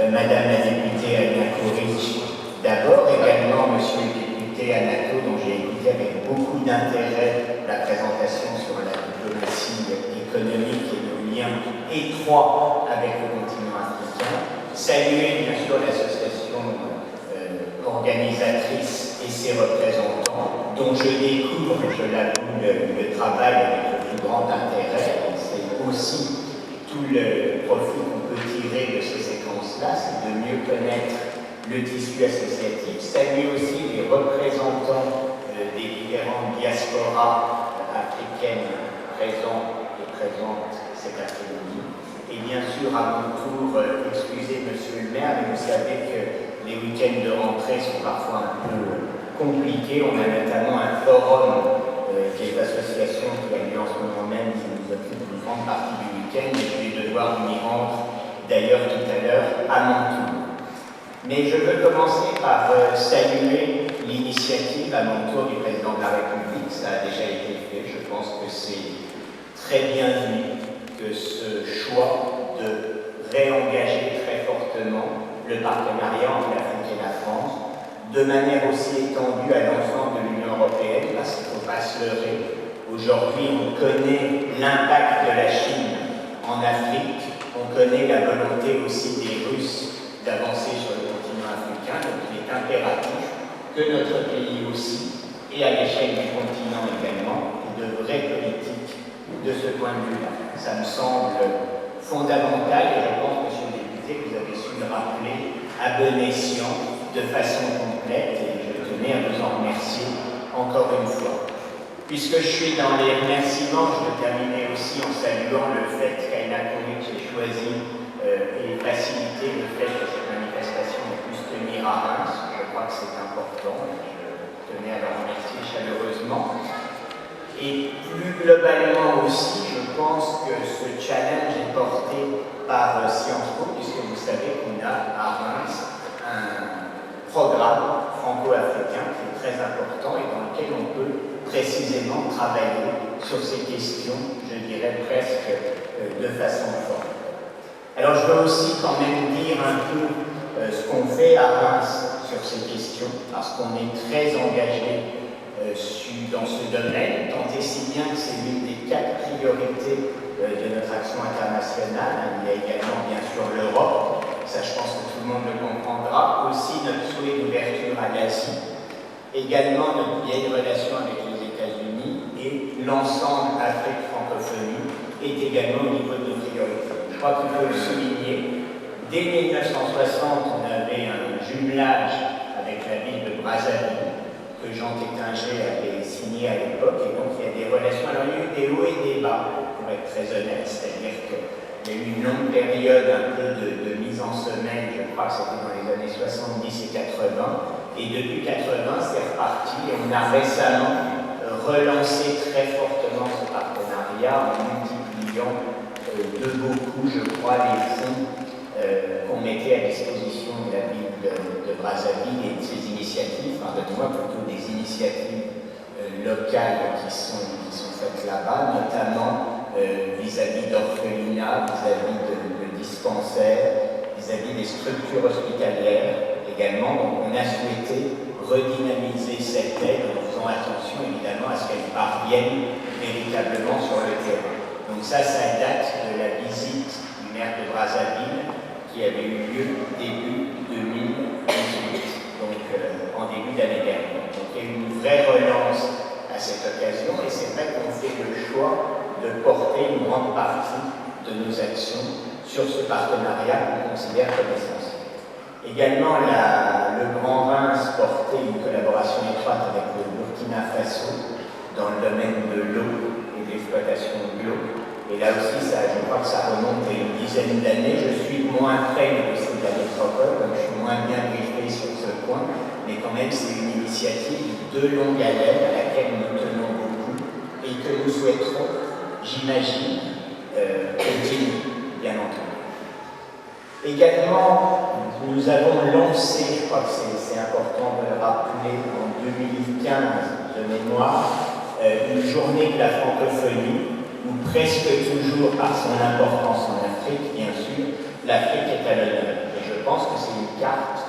Madame la députée Anna Kourich d'abord, également Monsieur le député Anato, dont j'ai écouté avec beaucoup d'intérêt économiques et nos liens étroits avec le continent africain. Saluer bien sûr l'association organisatrice et ses représentants, dont je découvre, je l'avoue, le travail avec le plus grand intérêt. C'est aussi tout le profit qu'on peut tirer de ces séquences-là, c'est de mieux connaître le tissu associatif. Saluer aussi les représentants des différentes diasporas africaines présentes et présentes cet après-midi. Et bien sûr, à mon tour, excusez Monsieur le maire, mais vous savez que les week-ends de rentrée sont parfois un peu compliqués. On a notamment un forum des associations qui a lieu en ce moment même, qui nous occupe une grande partie du week-end, et je vais devoir m'y rendre d'ailleurs tout à l'heure à mon tour. Mais je veux commencer par saluer l'initiative à mon tour du président de la République. Ça a déjà été fait. Je pense que c'est très bienvenu que ce choix de réengager très fortement le partenariat entre l'Afrique et la France, de manière aussi étendue à l'ensemble de l'Union européenne, parce qu'il ne faut pas se leurrer. Aujourd'hui, on connaît l'impact de la Chine en Afrique, on connaît la volonté aussi des Russes d'avancer sur le continent africain, donc il est impératif que notre pays aussi, et à l'échelle du continent également, ait de vraies politiques de ce point de vue-là. Ça me semble fondamental et je pense, Monsieur le député, que vous avez su le rappeler à bon escient, de façon complète, et je tenais à vous en remercier encore une fois. Puisque je suis dans les remerciements, je veux terminer aussi en saluant le fait qu'Aïna Kouric ait choisi et facilité le fait que cette manifestation puisse tenir à Reims. Je crois que c'est important et je tenais à le remercier chaleureusement. Et plus globalement aussi, je pense que ce challenge est porté par Sciences Po, puisque vous savez qu'on a à Reims un programme franco-africain qui est très important et dans lequel on peut précisément travailler sur ces questions, je dirais presque de façon forte. Alors je veux aussi quand même dire un peu ce qu'on fait à Reims sur ces questions, parce qu'on est très engagé dans ce domaine, tant et si bien que c'est l'une des 4 priorités de notre action internationale. Il y a également bien sûr l'Europe, ça je pense que tout le monde le comprendra, aussi notre souhait d'ouverture à l'Asie, également notre vieille relation avec les États-Unis et l'ensemble Afrique francophonie est également au niveau de nos priorités. Je crois qu'il faut le souligner, dès 1960 on avait un jumelage avec la ville de Brazzaville, que Jean Tétinger avait signé à l'époque, et donc il y a des relations. Alors il y a eu des hauts et des bas, pour être très honnête, c'est-à-dire qu'il y a eu une longue période un peu de mise en semaine, je crois que c'était dans les années 70 et 80, et depuis 80 c'est reparti, et on a récemment relancé très fortement ce partenariat en multipliant de beaucoup, je crois, les fonds qu'on mettait à disposition de la ville de Brazzaville et de ses initiatives, pardonnez-moi, plutôt des initiatives locales qui sont faites là-bas, notamment vis-à-vis d'orphelinats, vis-à-vis de dispensaires, vis-à-vis des structures hospitalières également. Donc on a souhaité redynamiser cette aide en faisant attention évidemment à ce qu'elle parvienne véritablement sur le terrain. Donc ça date de la visite du maire de Brazzaville qui avait eu lieu début 2018, donc en début d'année dernière. Donc il y a eu une vraie relance à cette occasion et c'est vrai qu'on fait le choix de porter une grande partie de nos actions sur ce partenariat qu'on considère comme essentiel. Également, le Grand Reims portait une collaboration étroite avec le Burkina Faso dans le domaine de l'eau et de l'exploitation de l'eau. Et là aussi, je crois que ça remonte à une dizaine d'années. Je suis moins près de de la métropole, donc je suis moins bien briefé sur ce point, mais quand même, c'est une initiative de longue haleine à laquelle nous tenons beaucoup et que nous souhaiterons, j'imagine, continuer, bien entendu. Également, nous avons lancé, je crois que c'est important de le rappeler, en 2015 de mémoire, une journée de la francophonie où presque toujours, par son importance en Afrique, bien sûr, l'Afrique est à l'honneur. Et je pense que c'est une carte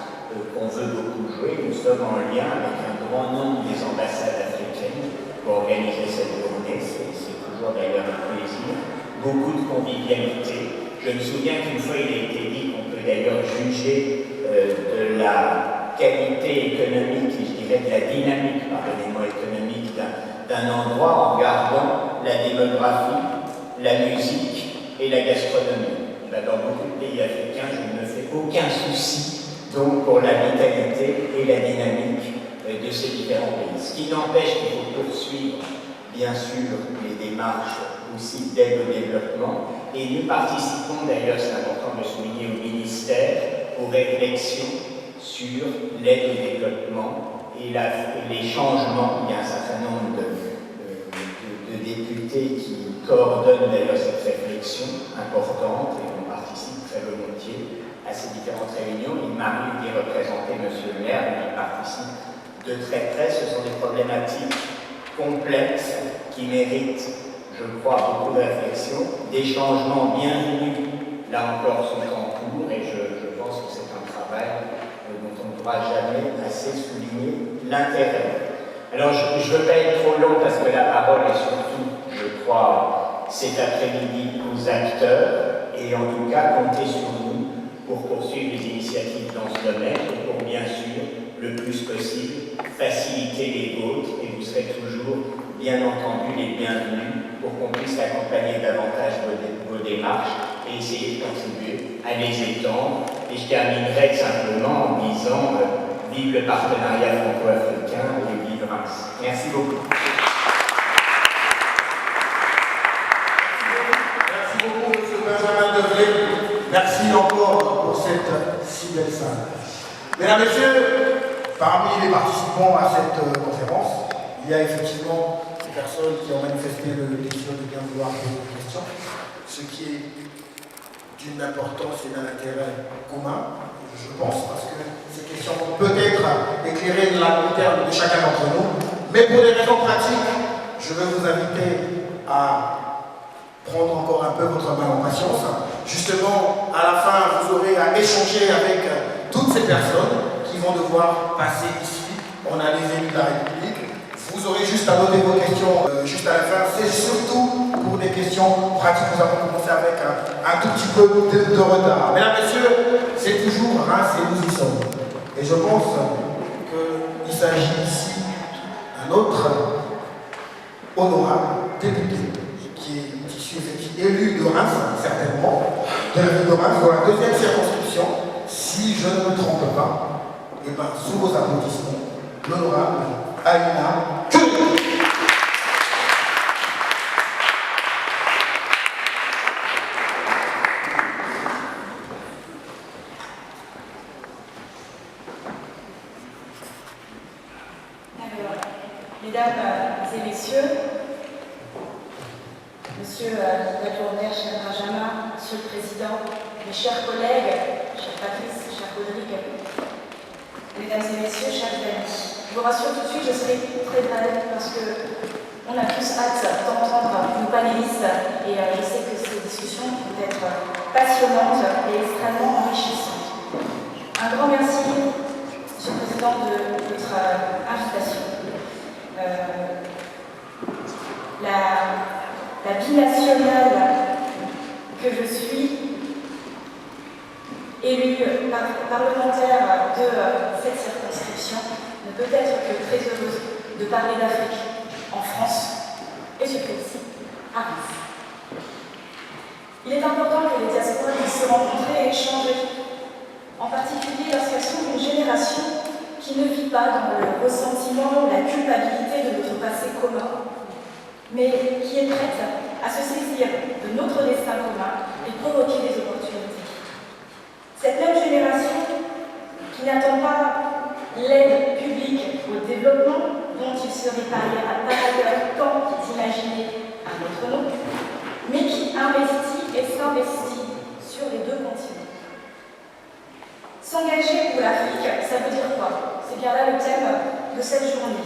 qu'on veut beaucoup jouer. Nous sommes en lien avec un grand nombre des ambassades africaines pour organiser cette journée. C'est toujours d'ailleurs un plaisir. beaucoup de convivialité. Je me souviens qu'une fois il a été dit qu'on peut d'ailleurs juger de la qualité économique, et je dirais de la dynamique, pardonnez-moi, économique d'un endroit en regardant la démographie, la musique et la gastronomie. Dans beaucoup de pays africains, je ne me fais aucun souci donc pour la vitalité et la dynamique de ces différents pays. Ce qui n'empêche qu'il faut poursuivre, bien sûr, les démarches aussi d'aide au développement. Et nous participons d'ailleurs, c'est important de souligner, au ministère, aux réflexions sur l'aide au développement et les changements. Il y a un certain nombre de députés qui coordonnent d'ailleurs cette réflexion importante et on participe très volontiers à ces différentes réunions. Il m'arrive d'y représenter M. le maire, qui participe de très près. Ce sont des problématiques complexes qui méritent, je crois, beaucoup de réflexion. Des changements bienvenus, là encore, sont en cours et je pense que c'est un travail dont on ne pourra jamais assez souligner l'intérêt. Alors, je ne veux pas être trop long parce que la parole est surtout, je crois, cet après-midi aux acteurs et en tout cas, comptez sur nous pour poursuivre les initiatives dans ce domaine et pour bien sûr, le plus possible, faciliter les vôtres et vous serez toujours, bien entendu, les bienvenus pour qu'on puisse accompagner davantage vos démarches et essayer de contribuer à les étendre. Et je terminerai simplement en disant vive le partenariat franco-africain et vive Reims. Merci beaucoup. Merci beaucoup, M. Benjamin Develay. Merci encore pour cette si belle salle. Mesdames, Messieurs, parmi les participants à cette conférence, il y a effectivement des personnes qui ont manifesté le désir de bien vouloir poser des questions, ce qui est d'une importance et d'un intérêt commun, je pense, parce que ces questions vont peut-être éclairer la lanterne de chacun d'entre nous, mais pour des raisons pratiques, je veux vous inviter à prendre encore un peu votre main en patience. Justement, à la fin, vous aurez à échanger avec toutes ces personnes qui vont devoir passer ici. On a les élus de la République. Vous aurez juste à noter vos questions juste à la fin. C'est surtout pour des questions pratiques. Nous avons commencé avec un tout petit peu de retard. Mesdames, Messieurs, c'est toujours Reims et nous y sommes. Et je pense qu'il s'agit ici d'un autre honorable député qui est issu, élu de Reims, certainement, de la ville de Reims, dans la deuxième circonscription, si je ne me trompe pas, et bien sous vos applaudissements, l'honorable Aïna Kuri. Mesdames et messieurs, Monsieur l'adjoint-maire, cher Benjamin, Monsieur le Président, mes chers collègues, cher Patrice, cher Rodrigue, Mesdames et messieurs, chers amis, je vous rassure tout de suite, je serai très brève parce qu'on a tous hâte d'entendre nos panélistes et je sais que ces discussions vont être passionnantes et extrêmement enrichissantes. Un grand merci, Monsieur le Président, de votre invitation. La binationale que je suis, élue parlementaire de cette circonscription, ne peut être que très heureuse de parler d'Afrique en France et surtout ici, à Reims. Il est important que les diasporas puissent se rencontrer et échanger, en particulier lorsqu'elles sont d'une génération qui ne vit pas dans le ressentiment ou la culpabilité de notre passé commun, mais qui est prête à se saisir de notre destin commun et provoquer des opportunités. Cette même génération qui n'attend pas l'aide publique au développement, dont il serait par ailleurs temps d'imaginer un autre nom, mais qui investit et s'investit sur les deux continents. S'engager pour l'Afrique, ça veut dire quoi? C'est bien là le thème de cette journée.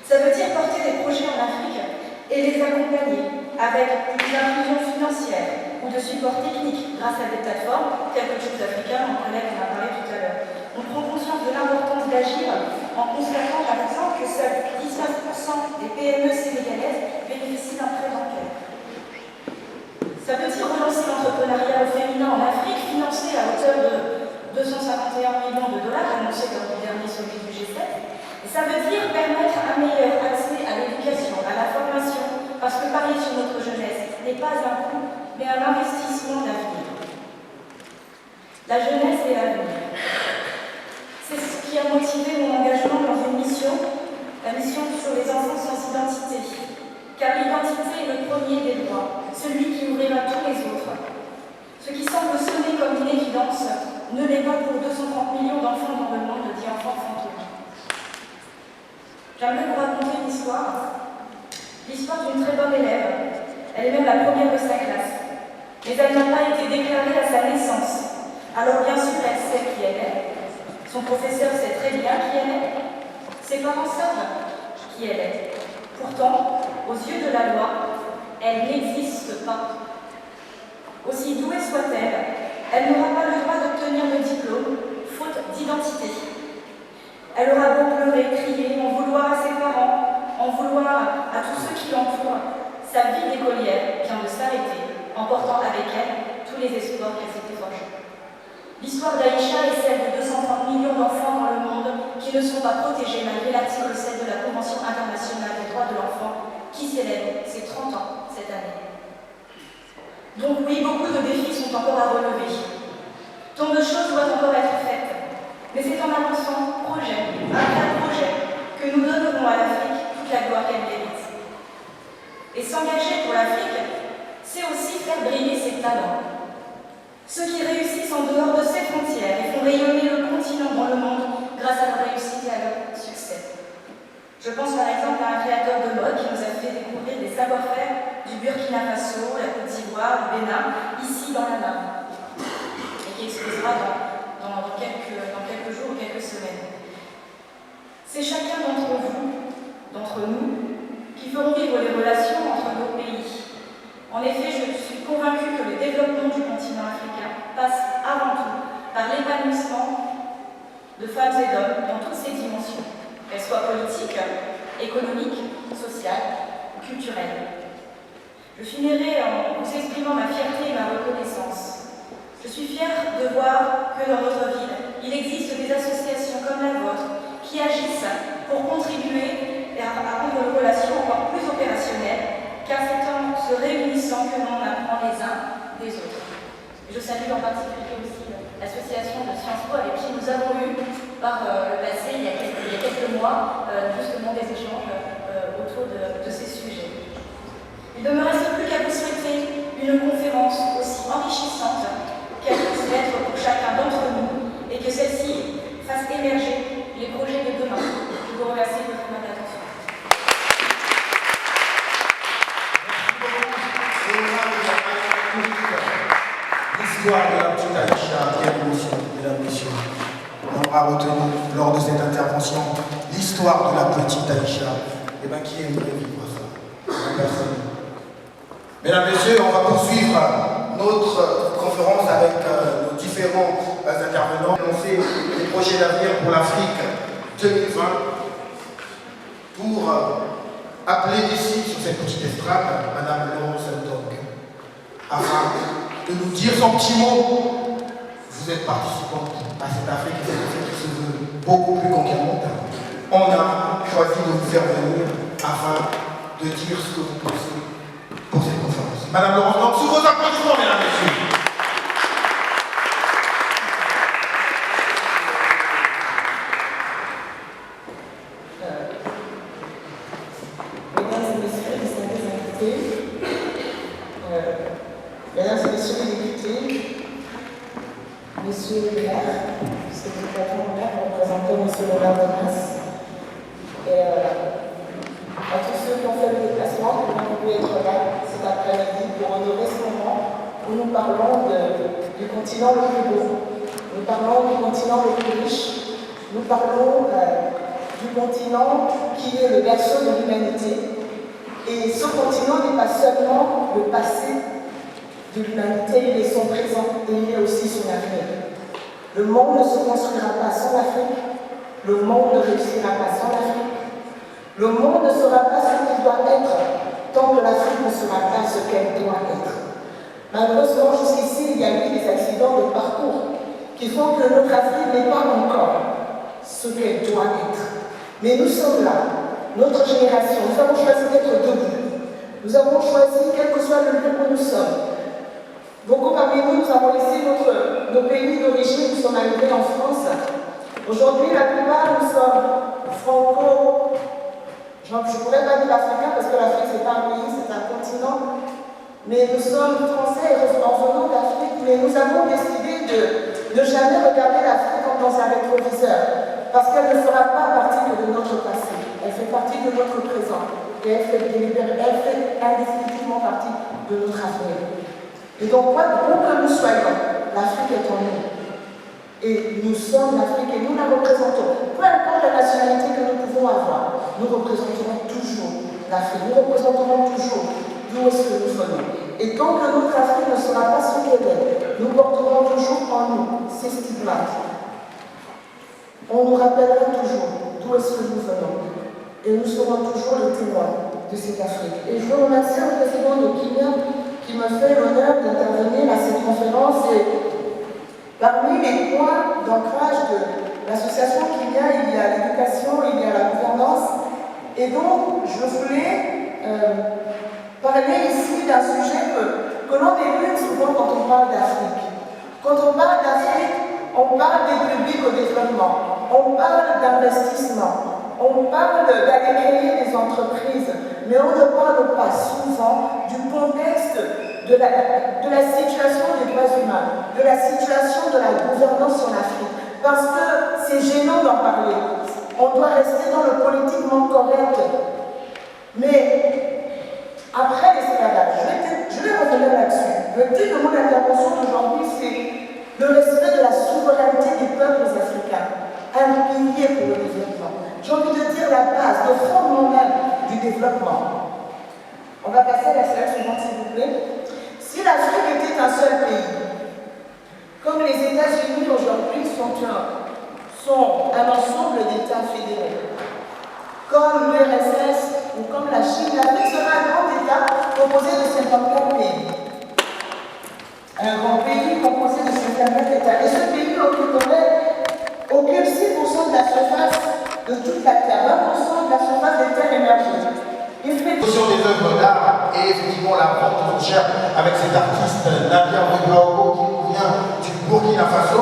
Ça veut dire porter des projets en Afrique et les accompagner avec une inclusion financière ou de support technique grâce à des plateformes telles que Jeux africains, mon collègue en a parlé tout à l'heure. On prend conscience de l'importance d'agir en constatant par exemple que seuls 19% des PME sénégalaises bénéficient d'un prêt bancaire. Ça veut dire relancer l'entrepreneuriat au féminin en Afrique, financé à hauteur de 251 millions de dollars, annoncé lors du dernier sommet du G7. Et ça veut dire permettre un meilleur accès à l'éducation, à la formation, parce que parier sur notre jeunesse n'est pas un coût, mais un investissement d'avenir. La jeunesse et l'avenir. C'est ce qui a motivé mon engagement dans une mission, la mission sur les enfants sans identité. Car l'identité est le premier des droits, celui qui ouvrira tous les autres. Ce qui semble sonner comme une évidence ne l'est pas pour 230 millions d'enfants dans le monde, dit enfants fantômes. J'aimerais vous raconter une histoire, l'histoire d'une très bonne élève. Elle est même la première de sa classe. Mais elle n'a pas été déclarée à sa naissance. Alors bien sûr, elle sait qui elle est. Son professeur sait très bien qui elle est. Ses parents savent qui elle est. Pourtant, aux yeux de la loi, elle n'existe pas. Aussi douée soit-elle, elle n'aura pas le droit d'obtenir le diplôme, faute d'identité. Elle aura beau pleurer, crier, en vouloir à ses parents, en vouloir à tous ceux qui l'entourent. Sa vie d'écolière vient de s'arrêter, emportant avec elle tous les espoirs qu'elle s'était forgés. L'histoire d'Aïcha est celle de 230 millions d'enfants dans le monde qui ne sont pas protégés malgré l'article 7 de la Convention internationale des droits de l'enfant qui célèbre ses 30 ans cette année. Donc oui, beaucoup de défis sont encore à relever. Tant de choses doivent encore être faites. Mais c'est en avançant projet après projet que nous donnerons à l'Afrique toute la gloire qu'elle mérite. Et s'engager pour l'Afrique, c'est aussi faire briller ses talents. Ceux qui réussissent en dehors de ses frontières et font rayonner le continent dans le monde grâce à leur réussite et à leur succès. Je pense par exemple à un créateur de mode qui nous a fait découvrir des savoir-faire du Burkina Faso, la Côte d'Ivoire, le Bénin, ici dans la Marne, et qui exposera dans quelques jours ou quelques semaines. C'est chacun d'entre vous, d'entre nous, qui feront vivre les relations entre nos pays. En effet, je suis convaincue que le développement du continent africain passe avant tout par l'épanouissement de femmes et d'hommes dans toutes ces dimensions, qu'elles soient politiques, économiques, sociales ou culturelles. Je finirai en vous exprimant ma fierté et ma reconnaissance. Je suis fière de voir que dans notre ville, il existe des associations comme la vôtre qui agissent pour contribuer à rendre nos relations encore plus opérationnelles, car c'est en se réunissant que l'on apprend les uns des autres. Je salue en particulier aussi l'association de Sciences Po avec qui nous avons eu par le passé, il y a quelques mois, justement des échanges autour de ces sujets. Il ne me reste plus qu'à vous souhaiter une conférence aussi enrichissante qu'elle puisse l'être pour chacun d'entre nous et que celle-ci fasse émerger les projets de demain. Je vous remercie de votre attention. L'histoire de la petite Aïcha, quelle émotion, mesdames, messieurs. On aura retenu lors de cette intervention l'histoire de la petite Aïcha. Eh bien, qui aimerait vivre ça? Personne. Mesdames, messieurs, on va poursuivre notre conférence avec nos différents intervenants. Lancer les projets d'avenir pour l'Afrique 2020 pour appeler ici, sur cette petite estrade, Madame Laurence Ndong, afin de nous dire son petit mot. Vous êtes participante à cette Afrique qui se veut beaucoup plus conquérante. On a choisi de vous faire venir afin de dire ce que vous pensez pour cette conférence. Madame Laurence Ndong, sous vos applaudissements, mesdames et messieurs. Mesdames et messieurs les invités, mesdames et messieurs les députés, monsieur le maire, puisque nous avons le maire représentant monsieur le maire de Reims, et à tous ceux qui ont fait le déplacement, qui ont pu être là cet après-midi pour honorer ce moment où nous parlons du continent le plus beau, nous parlons du continent le plus riche, nous parlons du continent qui est le berceau de l'humanité. Et ce continent n'est pas seulement le passé de l'humanité, il est son présent et il est aussi son avenir. Le monde ne se construira pas sans l'Afrique, le monde ne réussira pas sans l'Afrique, le monde ne sera pas ce qu'il doit être tant que l'Afrique ne sera pas ce qu'elle doit être. Malheureusement, jusqu'ici, il y a eu des accidents de parcours qui font que notre Afrique n'est pas encore ce qu'elle doit être. Mais nous sommes là, notre génération, nous avons choisi d'être debout. Nous avons choisi, quel que soit le lieu où nous sommes. Beaucoup parmi nous, nous avons laissé nos pays d'origine, nous sommes arrivés en France. Aujourd'hui, la plupart, nous sommes franco... Je ne pourrais pas dire africains parce que l'Afrique, ce n'est pas un pays, c'est un continent. Mais nous sommes français en venant d'Afrique, mais nous avons décidé de ne jamais regarder l'Afrique comme dans un rétroviseur. Parce qu'elle ne fera pas partie de notre passé. Elle fait partie de notre présent. Et elle fait indéfinitivement partie de notre avenir. Et donc, où que nous soyons, l'Afrique est en nous. Et nous sommes l'Afrique et nous la représentons. Peu importe la nationalité que nous pouvons avoir, nous représenterons toujours l'Afrique. Nous représenterons toujours d'où est-ce que nous venons. Et tant que notre Afrique ne sera pas ce qu'elle est, nous porterons toujours en nous ces stigmates. On nous rappellera toujours d'où est-ce que nous venons. Et nous serons toujours les témoins de cette Afrique. Et je veux remercier le président de Kenya qui me fait l'honneur d'intervenir à cette conférence. Et parmi les points d'ancrage de l'association Kenya, il y a l'éducation, il y a la gouvernance. Et donc, je voulais parler ici d'un sujet que l'on élude souvent quand on parle d'Afrique. Quand on parle d'Afrique, on parle des publics au développement, on parle d'investissement, on parle d'aller créer des entreprises, mais on ne parle pas souvent du contexte de la situation des droits humains, de la situation de la gouvernance en Afrique, parce que c'est gênant d'en parler. On doit rester dans le politiquement correct. Mais après l'esclavage, je vais revenir là-dessus. Le titre de mon intervention d'aujourd'hui, c'est le respect de la souveraineté des peuples africains, un pilier pour le développement. J'ai envie de dire la base, le fondement même du développement. On va passer à la slide suivante, s'il vous plaît. Si l'Afrique était un seul pays, comme les États-Unis aujourd'hui sont un ensemble d'États fédéraux, comme l'URSS ou comme la Chine, l'Afrique sera un grand État composé de 54 pays. Un grand pays composé de 54 États. Et ce pays occupe 6% de la surface de toute la Terre, 20% de la surface des terres émergées. Il fait des œuvres d'art et effectivement la vente aux enchères avec cet artiste Nadia Ouedraogo qui nous vient du Burkina Faso.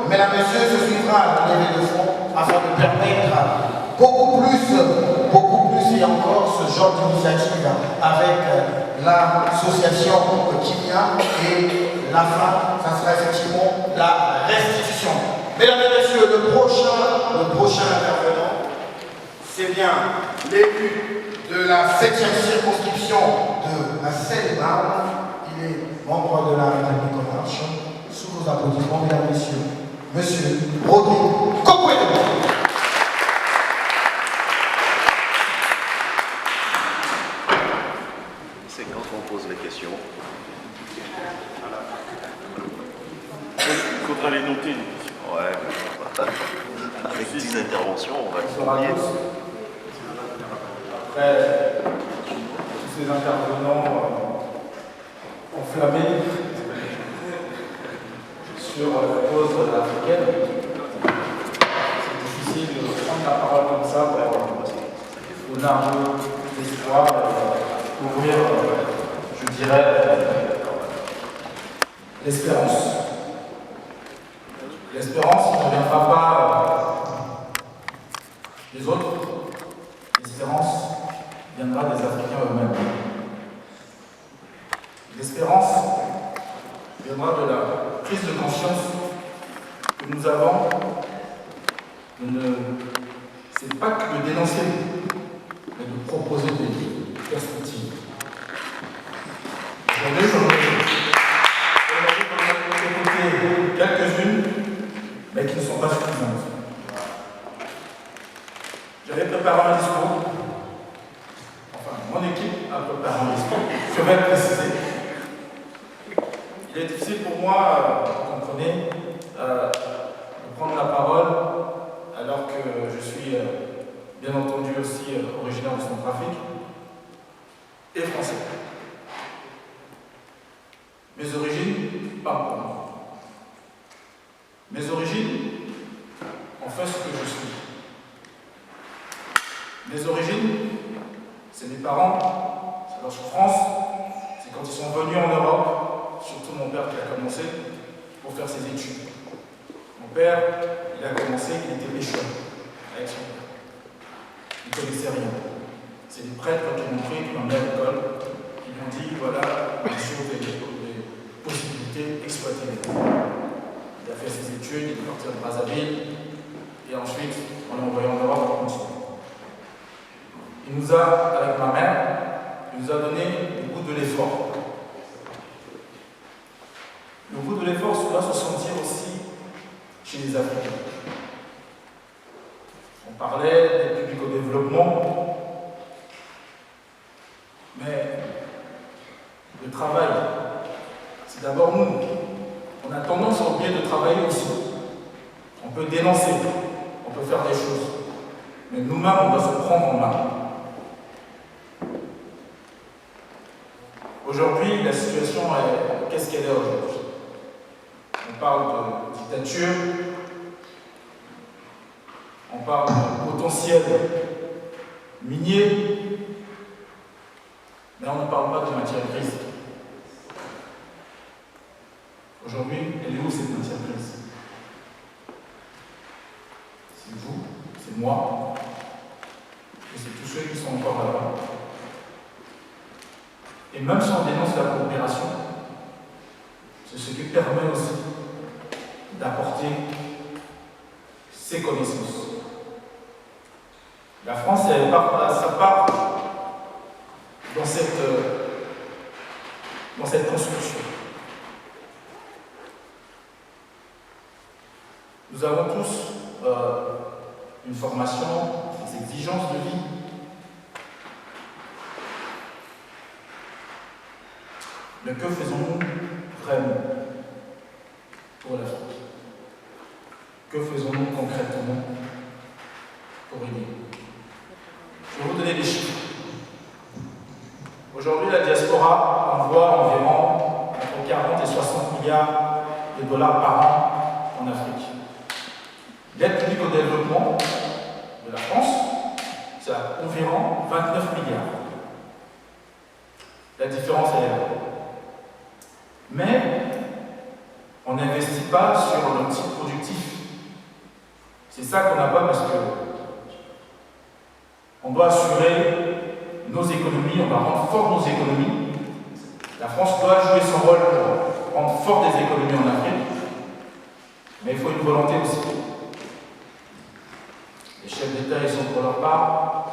Mesdames, Messieurs, ce suivra un levée de fonds afin de permettre beaucoup plus et encore ce genre d'initiative avec l'association Kenya et la fin, ça sera effectivement la restitution. Mesdames et Messieurs, le prochain intervenant, c'est bien l'élu de la 7e circonscription de la Seine-et-Marne. Il est membre de la République en marche. Sous vos applaudissements, mesdames et messieurs, Monsieur Rodrigo Coquelin. C'est quand on pose les questions. Il faudra les noter. Ouais, avec 10 interventions, on va les oublier. Après, tous ces intervenants enflammés sur la cause africaine, c'est difficile de prendre la parole comme ça pour donner un peu d'espoir et ouvrir, je dirais, l'espérance. L'espérance qui ne viendra pas des autres. L'espérance viendra des Africains eux-mêmes. L'espérance viendra de la prise de conscience que nous avons. C'est pas que de dénoncer, mais de proposer des perspectives. Aujourd'hui, j'en ai écouté quelques-unes, mais qui ne sont pas suffisantes. J'avais préparé un discours. Enfin, mon équipe a préparé un discours. Je vais le préciser. Il est difficile pour moi, vous comprenez, de prendre la parole alors que je suis bien entendu aussi originaire de Centrafrique et français. Mes origines parlent pour moi. Mes origines ont fait ce que je suis. Mes origines, c'est mes parents, c'est leur souffrance, c'est quand ils sont venus en Europe, surtout mon père qui a commencé pour faire ses études. Mon père, il a commencé, il était pêcheur avec son père. Il ne connaissait rien. C'est des prêtres qui m'ont pris, qui m'ont mis à l'école, qui m'ont dit voilà, sur des possibilités, exploitez-les. Il a fait ses études, il est parti à Brazzaville, et ensuite, on l'a envoyé en Europe pour continuer. Il nous a, avec ma mère, il nous a donné le goût de l'effort. Le goût de l'effort doit se sentir aussi chez les Africains. On parlait des publics au développement, mais le travail, c'est d'abord nous. On a tendance à oublier de travailler aussi. On peut dénoncer, on peut faire des choses, mais nous-mêmes, on doit se prendre en main. Aujourd'hui, la situation est... Qu'est-ce qu'elle est aujourd'hui? On parle de dictature, on parle de potentiel minier, mais on ne parle pas de matière grise. Aujourd'hui, elle est où cette matière grise? C'est vous, c'est moi, et c'est tous ceux qui sont encore là-bas. Et même si on dénonce la coopération, c'est ce qui permet aussi d'apporter ses connaissances. La France, elle part à sa part dans cette construction. Nous avons tous une formation, des exigences de vie. Mais que faisons-nous vraiment pour l'Afrique? Que faisons-nous concrètement pour aider? Je vais vous donner des chiffres. Aujourd'hui, la diaspora envoie environ entre 40 et 60 milliards de dollars par an en Afrique. L'aide publique au développement de la France, c'est environ 29 milliards. La différence est là. Mais on n'investit pas sur le type productif. C'est ça qu'on n'a pas parce que on doit assurer nos économies, on doit rendre fort nos économies. La France doit jouer son rôle pour rendre fort des économies en Afrique, mais il faut une volonté aussi. Les chefs d'État, ils sont pour leur part,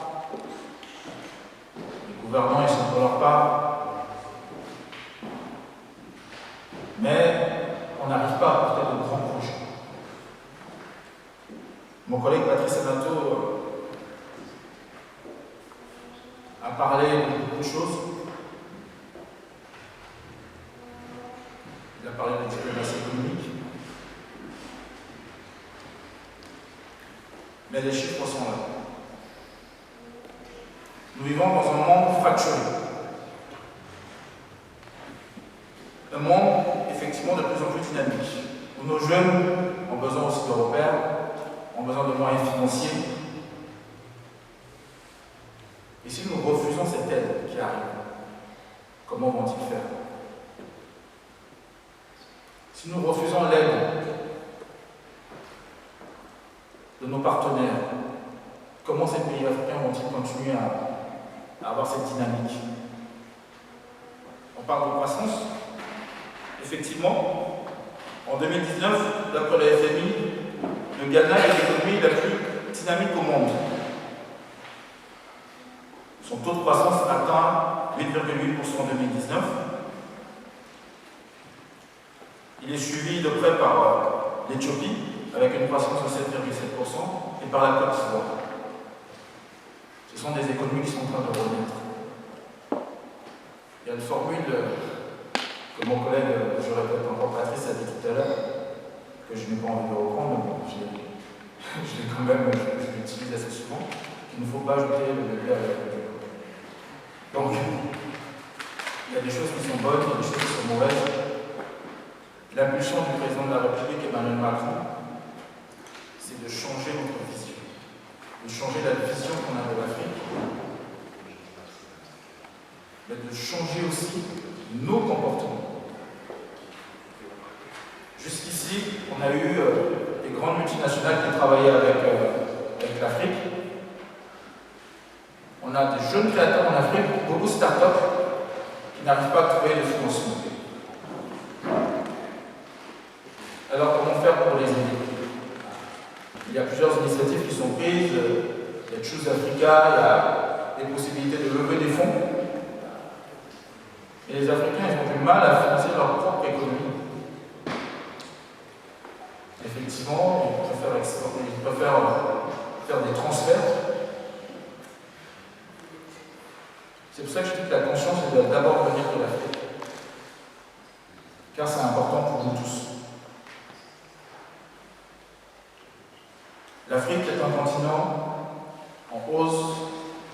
les gouvernants, ils sont pour leur part, mais on n'arrive pas à porter de grands projets. Mon collègue Patrice Amato a parlé de beaucoup de choses. Il a parlé de diplomatie économique. Mais les chiffres sont là. Nous vivons dans un monde fracturé. Un monde, effectivement, de plus en plus dynamique, où nos jeunes ont besoin aussi de repères, ont besoin de moyens financiers. Et si nous refusons cette aide qui arrive, comment vont-ils faire? Si nous refusons l'aide de nos partenaires, comment ces pays africains vont-ils continuer à avoir cette dynamique? On parle de croissance. Effectivement, en 2019, d'après la FMI, le Ghana est l'économie la plus dynamique au monde. Son taux de croissance atteint 8,8% en 2019. Il est suivi de près par l'Éthiopie, avec une croissance de 7,7%, et par la Côte d'Ivoire. Ce sont des économies qui sont en train de renaître. Il y a une formule que mon collègue, je répète encore, Patrice a dit tout à l'heure, que je n'ai pas envie de reprendre, mais bon, je l'ai quand même, je l'utilise assez souvent, qu'il ne faut pas ajouter le bébé avec le bébé. Donc, il y a des choses qui sont bonnes, il y a des choses qui sont mauvaises, Macron, c'est de changer notre vision, de changer la vision qu'on a de l'Afrique, mais de changer aussi nos comportements. Jusqu'ici, on a eu des grandes multinationales qui travaillaient avec l'Afrique. On a des jeunes créateurs en Afrique, beaucoup de start-up qui n'arrivent pas à trouver le financement. Alors comment faire pour les aider? Il y a plusieurs initiatives qui sont prises, il y a Choose Africa, il y a des possibilités de lever des fonds. Et les Africains, ils ont du mal à financer leur propre économie. Effectivement, ils préfèrent faire des transferts. C'est pour ça que je dis que la conscience, elle doit d'abord venir de l'Afrique. Car c'est important pour nous tous. L'Afrique est un continent en hausse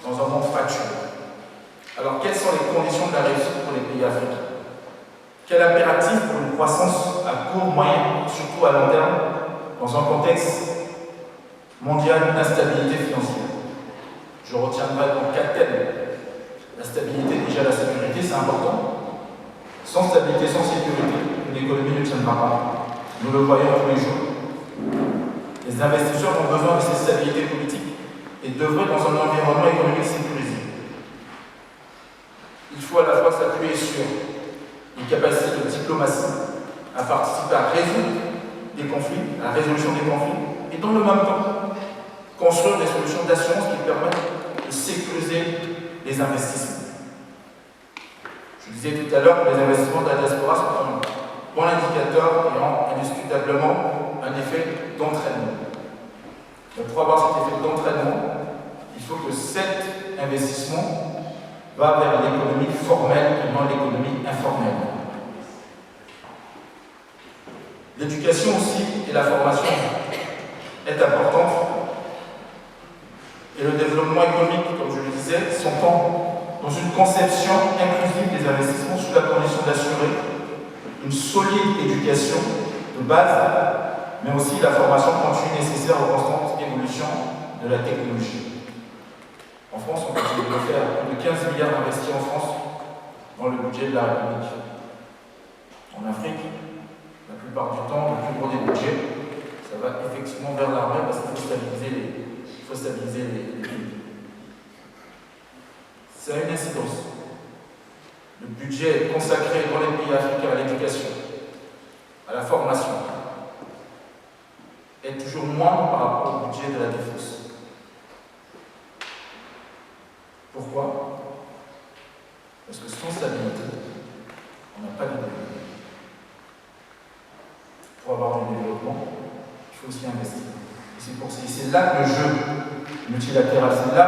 dans un monde fracturé. Alors, quelles sont les conditions de la réussite pour les pays africains? Quel impératif pour une croissance à court, moyen, surtout à long terme, dans un contexte mondial d'instabilité financière? Je retiendrai donc 4 thèmes. La stabilité, déjà la sécurité, c'est important. Sans stabilité, sans sécurité, une économie ne tiendra pas. Nous le voyons tous les jours. Les investisseurs ont besoin de cette stabilité politique et d'œuvrer dans un environnement économique sécurisé. Il faut à la fois s'appuyer sur une capacité de diplomatie à participer à résoudre des conflits, à la résolution des conflits, et dans le même temps, construire des solutions d'assurance qui permettent de sécuriser les investissements. Je disais tout à l'heure que les investissements de la diaspora sont un bon indicateur et ont indiscutablement un effet d'entraînement. Mais pour avoir cet effet d'entraînement, il faut que cet investissement va vers l'économie formelle et non l'économie informelle. L'éducation aussi et la formation est importante. Et le développement économique, comme je le disais, s'entend dans une conception inclusive des investissements sous la condition d'assurer une solide éducation de base, mais aussi la formation continue nécessaire aux constantes évolutions de la technologie. En France, on continue de faire plus de 15 milliards d'investis en France dans le budget de la République. En Afrique, la plupart du temps, le plus gros des budgets, ça va effectivement vers l'armée parce qu'il faut stabiliser les pays. Ça a une incidence. Le budget consacré dans les pays africains à l'éducation, à la formation, est toujours moindre par rapport au budget de la défense. Pourquoi? Parce que sans stabilité, on n'a pas de développement. Pour avoir du développement, il faut aussi investir. Et c'est là que le jeu multilatéral, c'est là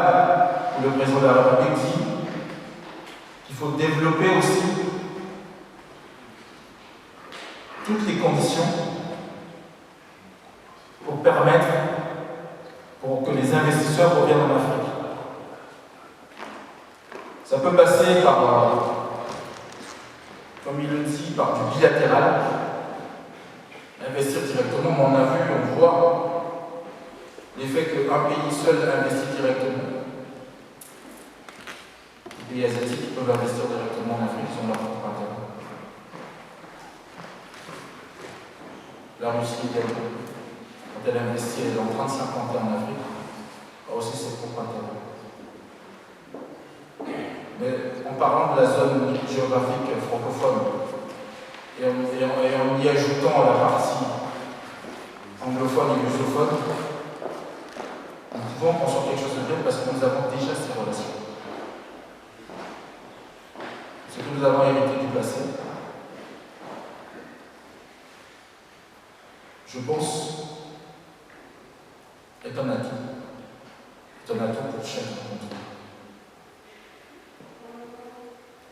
où le président de la République dit qu'il faut développer aussi toutes les conditions pour permettre que les investisseurs reviennent en Afrique. Ça peut passer par, comme il le dit, par du bilatéral, investir directement, mais on a vu, on voit l'effet qu'un pays seul investit directement. Les pays asiatiques peuvent investir directement en Afrique sans leur propre intérêt. La Russie également, quand elle investit, elle est en train de s'implanter en Afrique, a aussi ses propres intérêts. Mais en parlant de la zone géographique francophone, et en y ajoutant la partie anglophone et lusophone, nous pouvons construire quelque chose de bien parce que nous avons déjà ces relations. Ce que nous avons hérité du passé, je pense, est un atout. C'est un atout pour chaque continent.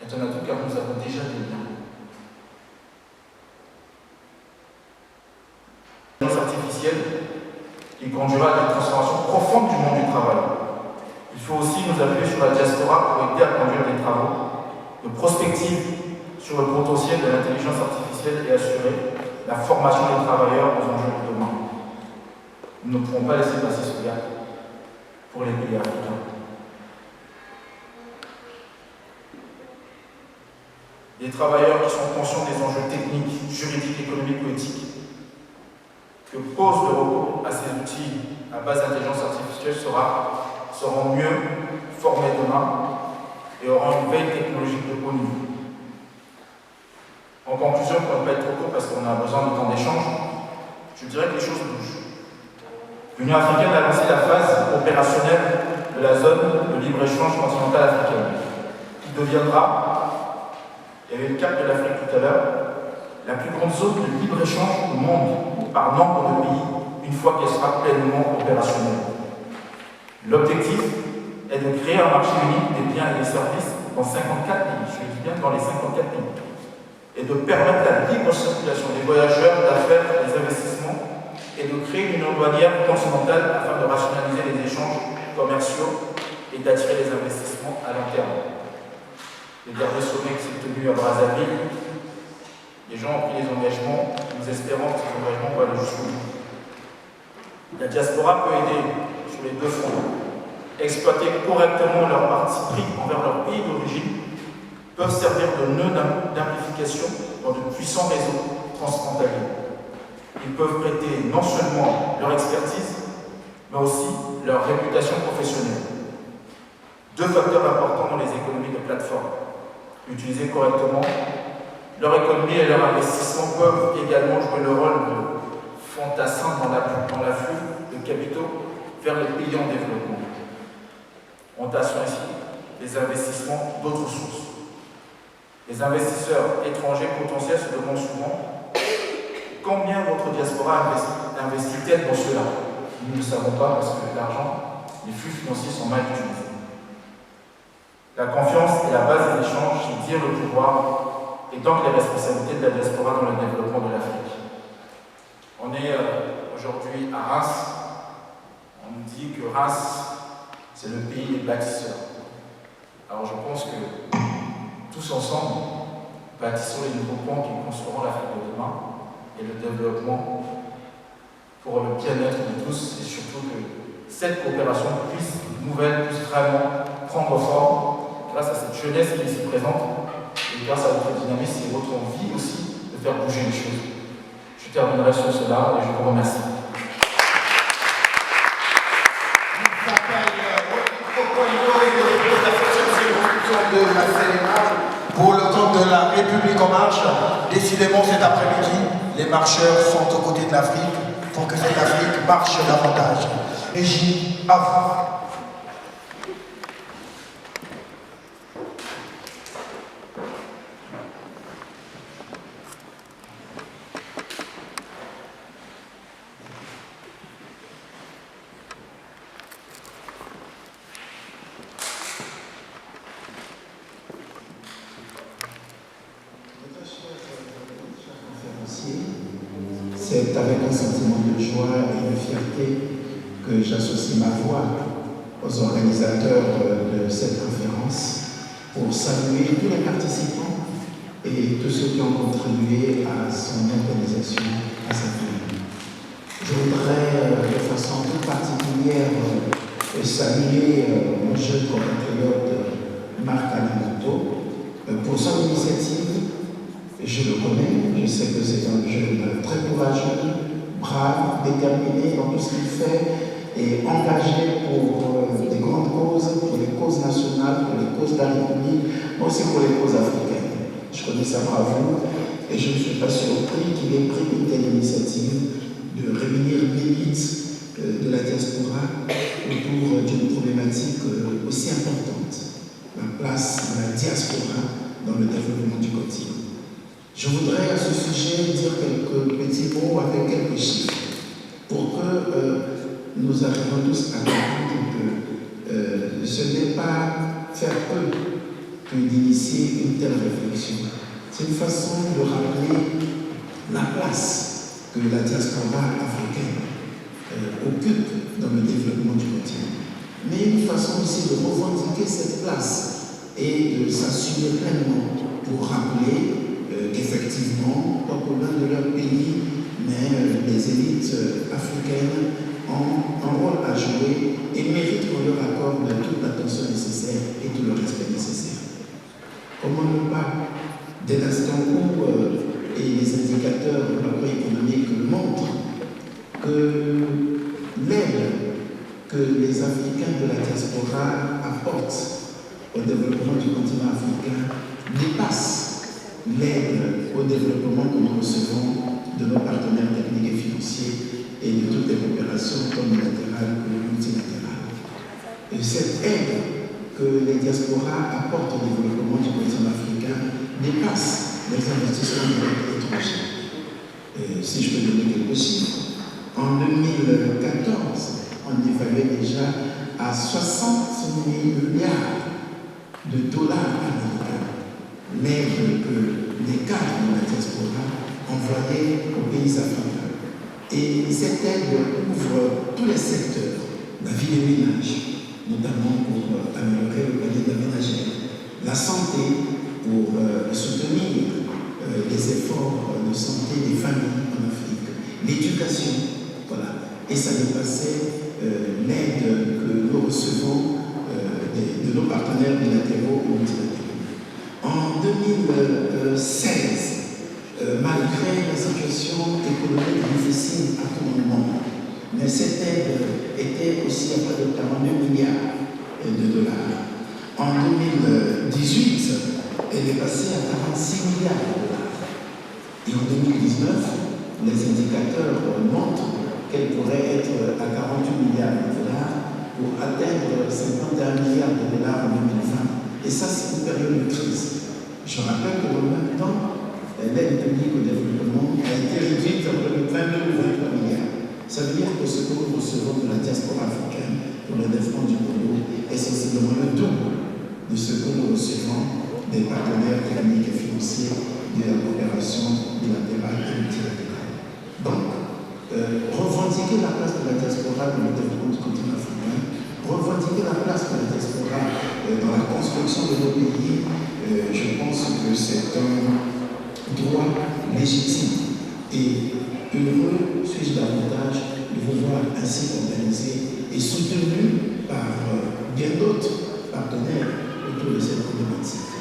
C'est un atout car nous avons déjà des liens. L'intelligence artificielle qui conduira à des transformations profondes du monde du travail. Il faut aussi nous appuyer sur la diaspora pour aider à conduire des travaux de prospective sur le potentiel de l'intelligence artificielle et assurer la formation des travailleurs aux enjeux de demain. Nous ne pourrons pas laisser passer ce gap pour les pays africains. Des travailleurs qui sont conscients des enjeux techniques, juridiques, économiques ou éthiques que pose le recours à ces outils à base d'intelligence artificielle seront mieux formés demain et auront une veille technologique de haut niveau. En conclusion, pour ne pas être trop court parce qu'on a besoin de temps d'échange, je dirais que les choses bougent. L'Union africaine a lancé la phase opérationnelle de la zone de libre-échange continentale africaine, qui deviendra, il y avait le cap de l'Afrique tout à l'heure, la plus grande zone de libre-échange au monde, par nombre de pays, une fois qu'elle sera pleinement opérationnelle. L'objectif est de créer un marché unique des biens et des services dans 54 pays, je le dis bien dans les 54 pays, et de permettre la libre circulation des voyageurs, d'affaires et des investissements, et de créer une union douanière continentale afin de rationaliser les échanges commerciaux et d'attirer les investissements à long terme. Le dernier sommet qui s'est tenu à Brazzaville, les gens ont pris des engagements, nous espérons que ces engagements vont aller jusqu'au bout. La diaspora peut aider sur les deux fronts. Exploiter correctement leur parti pris envers leur pays d'origine, peuvent servir de nœud d'amplification dans de puissants réseaux transfrontaliers. Ils peuvent prêter non seulement leur expertise, mais aussi leur réputation professionnelle. Deux facteurs importants dans les économies de plateforme. Utilisés correctement, leur économie et leur investissement peuvent également jouer le rôle de fantassin dans l'afflux de capitaux vers les pays en développement. On tassera ici les investissements d'autres sources. Les investisseurs étrangers potentiels se demandent souvent combien votre diaspora investit-elle dans cela. Nous ne le savons pas parce que l'argent, les flux financiers sont mal utilisés. La confiance est la base des échanges, c'est dire le pouvoir et donc les responsabilités de la diaspora dans le développement de l'Afrique. On est aujourd'hui à Reims. On nous dit que Reims, c'est le pays des bâtisseurs. Alors je pense que tous ensemble, bâtissons les nouveaux ponts qui construiront l'Afrique de demain et le développement pour le bien-être de tous et surtout que cette coopération nouvelle puisse vraiment prendre forme grâce à cette jeunesse qui est ici présente et grâce à votre dynamisme et votre envie aussi de faire bouger les choses. Je terminerai sur cela et je vous remercie. De la Sénégal pour le compte de la République en marche. Décidément, cet après-midi, les marcheurs sont aux côtés de l'Afrique pour que cette Afrique marche davantage. Régie, à vous. C'est avec un sentiment de joie et de fierté que j'associe ma voix aux organisateurs de cette conférence pour saluer tous les participants et tous ceux qui ont contribué à son organisation, à sa tenue. Je voudrais de façon toute particulière saluer mon jeune compatriote Marc Alamoto pour son initiative. Je le connais, je sais que c'est un jeune très courageux, brave, déterminé dans tout ce qu'il fait et engagé pour des grandes causes, pour les causes nationales, pour les causes de la République, mais aussi pour les causes africaines. Je connais sa bravoure et je ne suis pas surpris qu'il ait pris une telle initiative de réunir l'élite de la diaspora autour d'une problématique aussi importante, la place de la diaspora dans le développement du continent. Je voudrais à ce sujet dire quelques petits mots avec quelques chiffres pour que nous arrivions tous à comprendre que ce n'est pas faire peu que d'initier une telle réflexion. C'est une façon de rappeler la place que la diaspora africaine occupe dans le développement du continent, mais une façon aussi de revendiquer cette place et de s'assumer pleinement pour rappeler qu'effectivement, comme l'un de leur pays, mais les élites africaines ont un rôle à jouer et méritent qu'on leur accorde toute l'attention nécessaire et tout le respect nécessaire. Comment ne pas, dès l'instant où et les indicateurs macroéconomiques montrent que l'aide que les Africains de la diaspora apportent au développement du continent africain dépasse l'aide au développement que nous recevons de nos partenaires techniques et financiers et de toutes les coopérations comme bilatérales que multilatérales. Et cette aide que les diasporas apportent au développement du continent africain dépasse les investissements directs étrangers. Si je peux donner quelques chiffres, en 2014, on évaluait déjà à 60 milliards de dollars américains l'aide que les cadres de la diaspora envoyaient aux pays africains. Et cette aide couvre tous les secteurs, la vie des ménages, notamment pour améliorer le panier de la ménagère, la santé pour soutenir les efforts de santé des familles en Afrique, l'éducation, voilà. Et ça dépassait l'aide que nous recevons de nos partenaires bilatéraux ou multilatéraux. En 2016, malgré la situation économique difficile à tout le monde, mais cette aide était aussi à près de 42 milliards de dollars. En 2018, elle est passée à 46 milliards de dollars. Et en 2019, les indicateurs montrent qu'elle pourrait être à 48 milliards de dollars pour atteindre 51 milliards de dollars en 2020. Et ça, c'est une période de crise. Je rappelle que dans le même temps, l'aide publique au développement a été réduite à près de 22 ou 23 milliards. Ça veut dire que ce que nous recevons de la diaspora africaine pour le développement du Congo est sensiblement le double de ce que nous recevons des partenaires techniques et financiers de la coopération bilatérale et multilatérale. Donc, revendiquer la place de la diaspora dans le développement du continent africain, revendiquer la place de la diaspora dans la construction de nos pays, je pense que c'est un droit légitime. Et heureux suis-je davantage de vous voir ainsi organisé et soutenu par bien d'autres partenaires autour de cette problématique.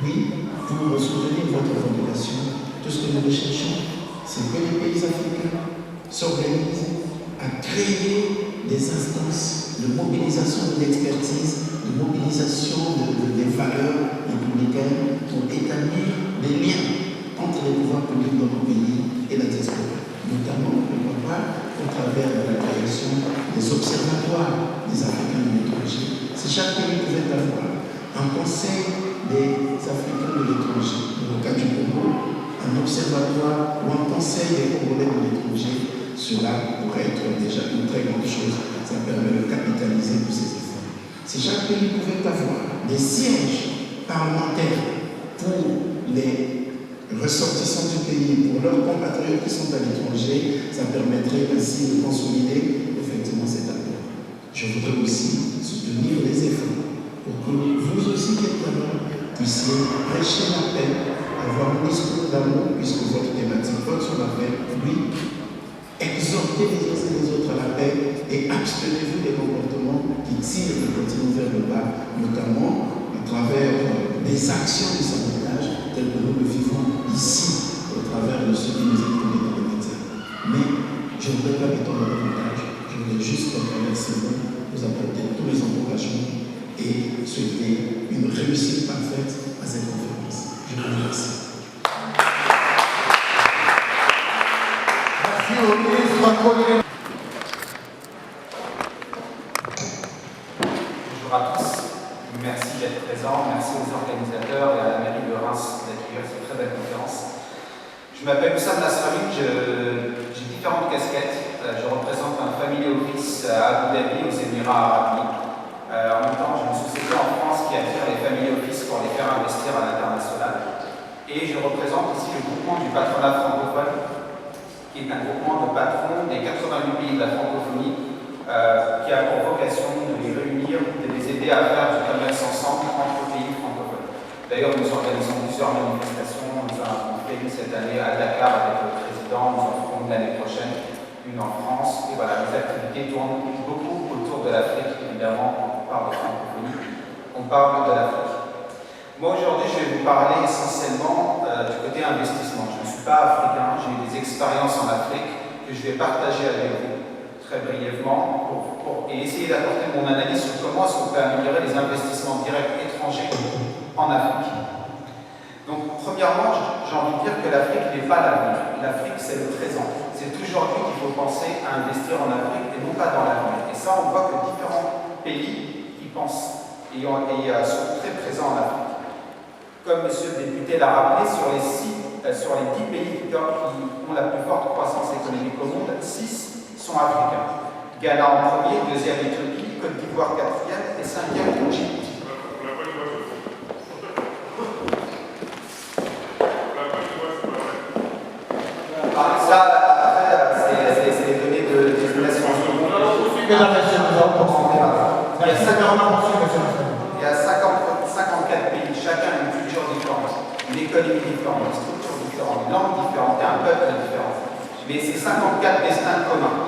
Oui, pour soutenir votre revendication, tout ce que nous recherchons, c'est que les pays africains s'organisent à créer des instances de mobilisation de l'expertise, de mobilisation des valeurs républicaines pour établir des liens entre les pouvoirs publics dans nos pays et la diaspora. Notamment, pourquoi pas, au travers de la création des observatoires des Africains de l'étranger. Si chaque pays pouvait avoir un conseil des Africains de l'étranger, dans le cas du Congo, un observatoire ou un conseil des Congolais de l'étranger, cela pourrait être déjà une très grande chose. Ça permet de capitaliser tous ces efforts. Si chaque pays pouvait avoir des sièges parlementaires pour les ressortissants du pays, pour leurs compatriotes qui sont à l'étranger, ça permettrait ainsi de consolider effectivement cet apport. Je voudrais aussi soutenir les efforts pour que vous aussi qui êtes là-bas puissiez prêcher la paix, avoir un discours d'amour, puisque votre thématique porte sur la paix, oui, exhortez les uns et les autres à la paix et abstenez-vous des comportements qui tirent le continent vers le bas, notamment à travers des actions de sabotage telles que nous le vivons ici, au travers de ceux qui nous écoutent dans les médias. Mais je ne voudrais pas m'étendre davantage, je voudrais juste, à travers ces mots, vous apporter tous mes encouragements et souhaiter une réussite parfaite à cette conférence. Je vous remercie. Merci au ministre Collier. Bonjour à tous, merci d'être présents, merci aux organisateurs et à la mairie de Reims d'accueillir cette très belle conférence. Je m'appelle Oussam Nasralli, j'ai différentes casquettes. Je représente un family office à Abu Dhabi, aux Émirats Arabes Unis. En même temps, j'ai une société en France qui attire les family office pour les faire investir à l'international. Et je représente ici le groupement du patronat francophone, qui est un groupement de patrons des 88 pays de la francophonie, qui a pour vocation de les réunir, de les aider à faire du commerce ensemble entre pays francophones. D'ailleurs, nous organisons plusieurs manifestations. Nous avons fait une cette année à Dakar avec le président an, nous en ferons l'année prochaine une en France. Et voilà, les activités tournent beaucoup autour de l'Afrique, évidemment. On parle de francophonie, on parle de l'Afrique. Moi, aujourd'hui, je vais vous parler essentiellement du côté investissement. Je ne suis pas africain, j'ai eu des expériences en Afrique que je vais partager avec vous très brièvement et essayer d'apporter mon analyse sur comment est-ce qu'on peut améliorer les investissements directs étrangers en Afrique. Donc, premièrement, j'ai envie de dire que l'Afrique n'est pas l'avenir. L'Afrique, c'est le présent. C'est aujourd'hui qu'il faut penser à investir en Afrique et non pas dans l'avenir. Et ça, on voit que différents pays y pensent et sont très présents en Afrique. Comme monsieur le député l'a rappelé, sur les 10 pays qui ont la plus forte croissance économique au monde, 6 sont africains. Ghana en premier, deuxième Éthiopie, Côte d'Ivoire quatrième et cinquième Djibouti. Ça, après, c'est les données des Nations Unies. Il y a 54 pays, chacun a une culture différente, une économie différente, une structure différente, une langue différente et un peuple différent. Mais ces 54 destins communs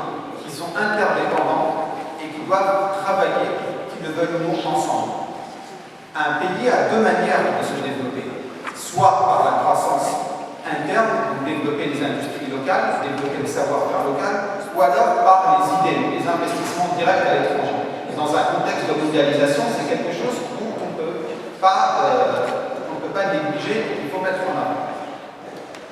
qui sont interdépendants et qui doivent travailler, qui le veulent ou non, ensemble. Un pays a deux manières de se développer, soit par la croissance interne, de développer les industries locales, développer le savoir-faire local, ou alors par les idées, les investissements directs à l'étranger. Et dans un contexte de mondialisation, c'est quelque chose dont on ne peut pas négliger, il faut mettre en avant.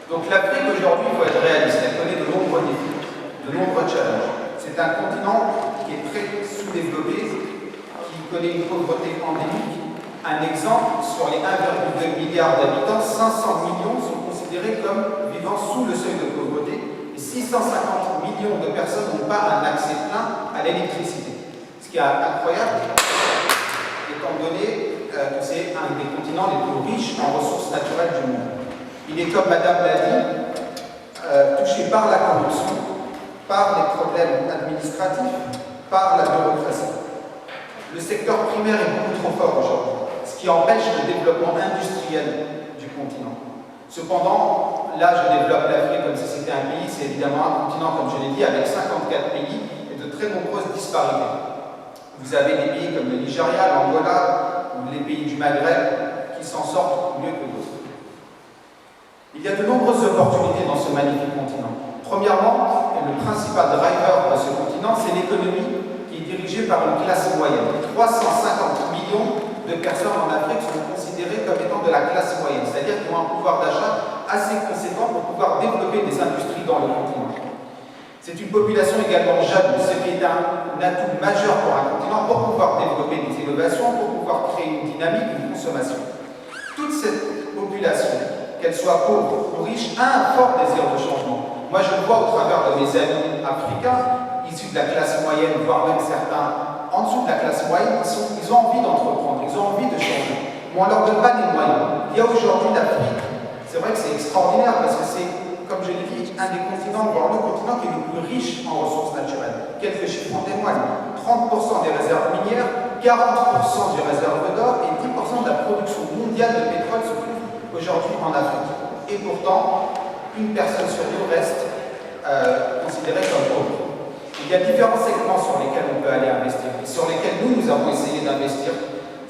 Donc l'Afrique aujourd'hui, il faut être réaliste, elle connaît de nombreux défis, de nombreux challenges. C'est un continent qui est très sous-développé, qui connaît une pauvreté endémique. Un exemple, sur les 1,2 milliard d'habitants, 500 millions sont considérés comme vivant sous le seuil de pauvreté et 650 millions de personnes n'ont pas un accès plein à l'électricité. Ce qui est incroyable, étant donné que c'est un des continents les plus riches en ressources naturelles du monde. Il est, comme Madame l'a dit, touché par la corruption, par les problèmes administratifs, par la bureaucratie. Le secteur primaire est beaucoup trop fort aujourd'hui, ce qui empêche le développement industriel du continent. Cependant, là je développe l'Afrique comme si c'était un pays, c'est évidemment un continent, comme je l'ai dit, avec 54 pays et de très nombreuses disparités. Vous avez des pays comme le Nigeria, l'Angola ou les pays du Maghreb qui s'en sortent mieux que d'autres. Il y a de nombreuses opportunités dans ce magnifique continent. Premièrement, et le principal driver de ce continent, c'est l'économie qui est dirigée par une classe moyenne. 350 millions de personnes en Afrique sont considérées comme étant de la classe moyenne, c'est-à-dire qu'ils ont un pouvoir d'achat assez conséquent pour pouvoir développer des industries dans le continent. C'est une population également jeune, ce qui est un atout majeur pour un continent pour pouvoir développer des innovations, pour pouvoir créer une dynamique, une consommation. Toute cette population, qu'elle soit pauvre ou riche, a un fort désir de changement. Moi, je le vois au travers de mes amis africains, issus de la classe moyenne, voire même certains en dessous de la classe moyenne, ils ont envie d'entreprendre, ils ont envie de changer. Mais on ne leur donne pas les moyens. Il y a aujourd'hui l'Afrique, c'est vrai que c'est extraordinaire parce que c'est, comme je l'ai dit, un des continents, voire le continent qui est le plus riche en ressources naturelles. Quelques chiffres en témoignent. 30% des réserves minières, 40% des réserves d'or et 10% de la production mondiale de pétrole se trouve aujourd'hui en Afrique. Et pourtant, une personne sur deux reste considérée comme pauvre. Il y a différents segments sur lesquels on peut aller investir et sur lesquels nous avons essayé d'investir.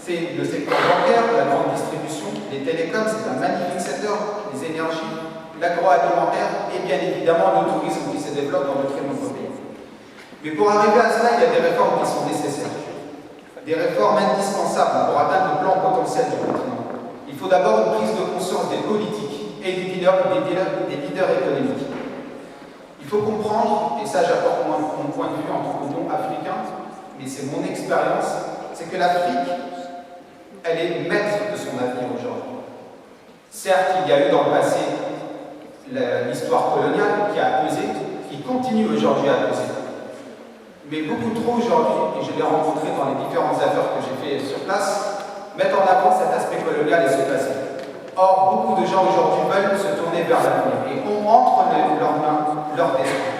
C'est le secteur bancaire, la grande distribution, les télécoms, c'est un magnifique secteur, les énergies, l'agroalimentaire et bien évidemment le tourisme qui se développe dans de très nombreux pays. Mais pour arriver à cela, il y a des réformes qui sont nécessaires, des réformes indispensables pour atteindre le plein potentiel du continent. Il faut d'abord une prise de conscience des politiques et des leaders économiques. Il faut comprendre, et ça j'apporte mon point de vue en tant que non-africain, mais c'est mon expérience, c'est que l'Afrique, elle est maître de son avenir aujourd'hui. Certes, il y a eu dans le passé l'histoire coloniale qui a pesé, qui continue aujourd'hui à peser. Mais beaucoup trop aujourd'hui, et je l'ai rencontré dans les différentes affaires que j'ai fait sur place, mettent en avant cet aspect colonial et ce passé. Or, beaucoup de gens aujourd'hui veulent se tourner vers l'avenir et ont entre leurs mains leur destin.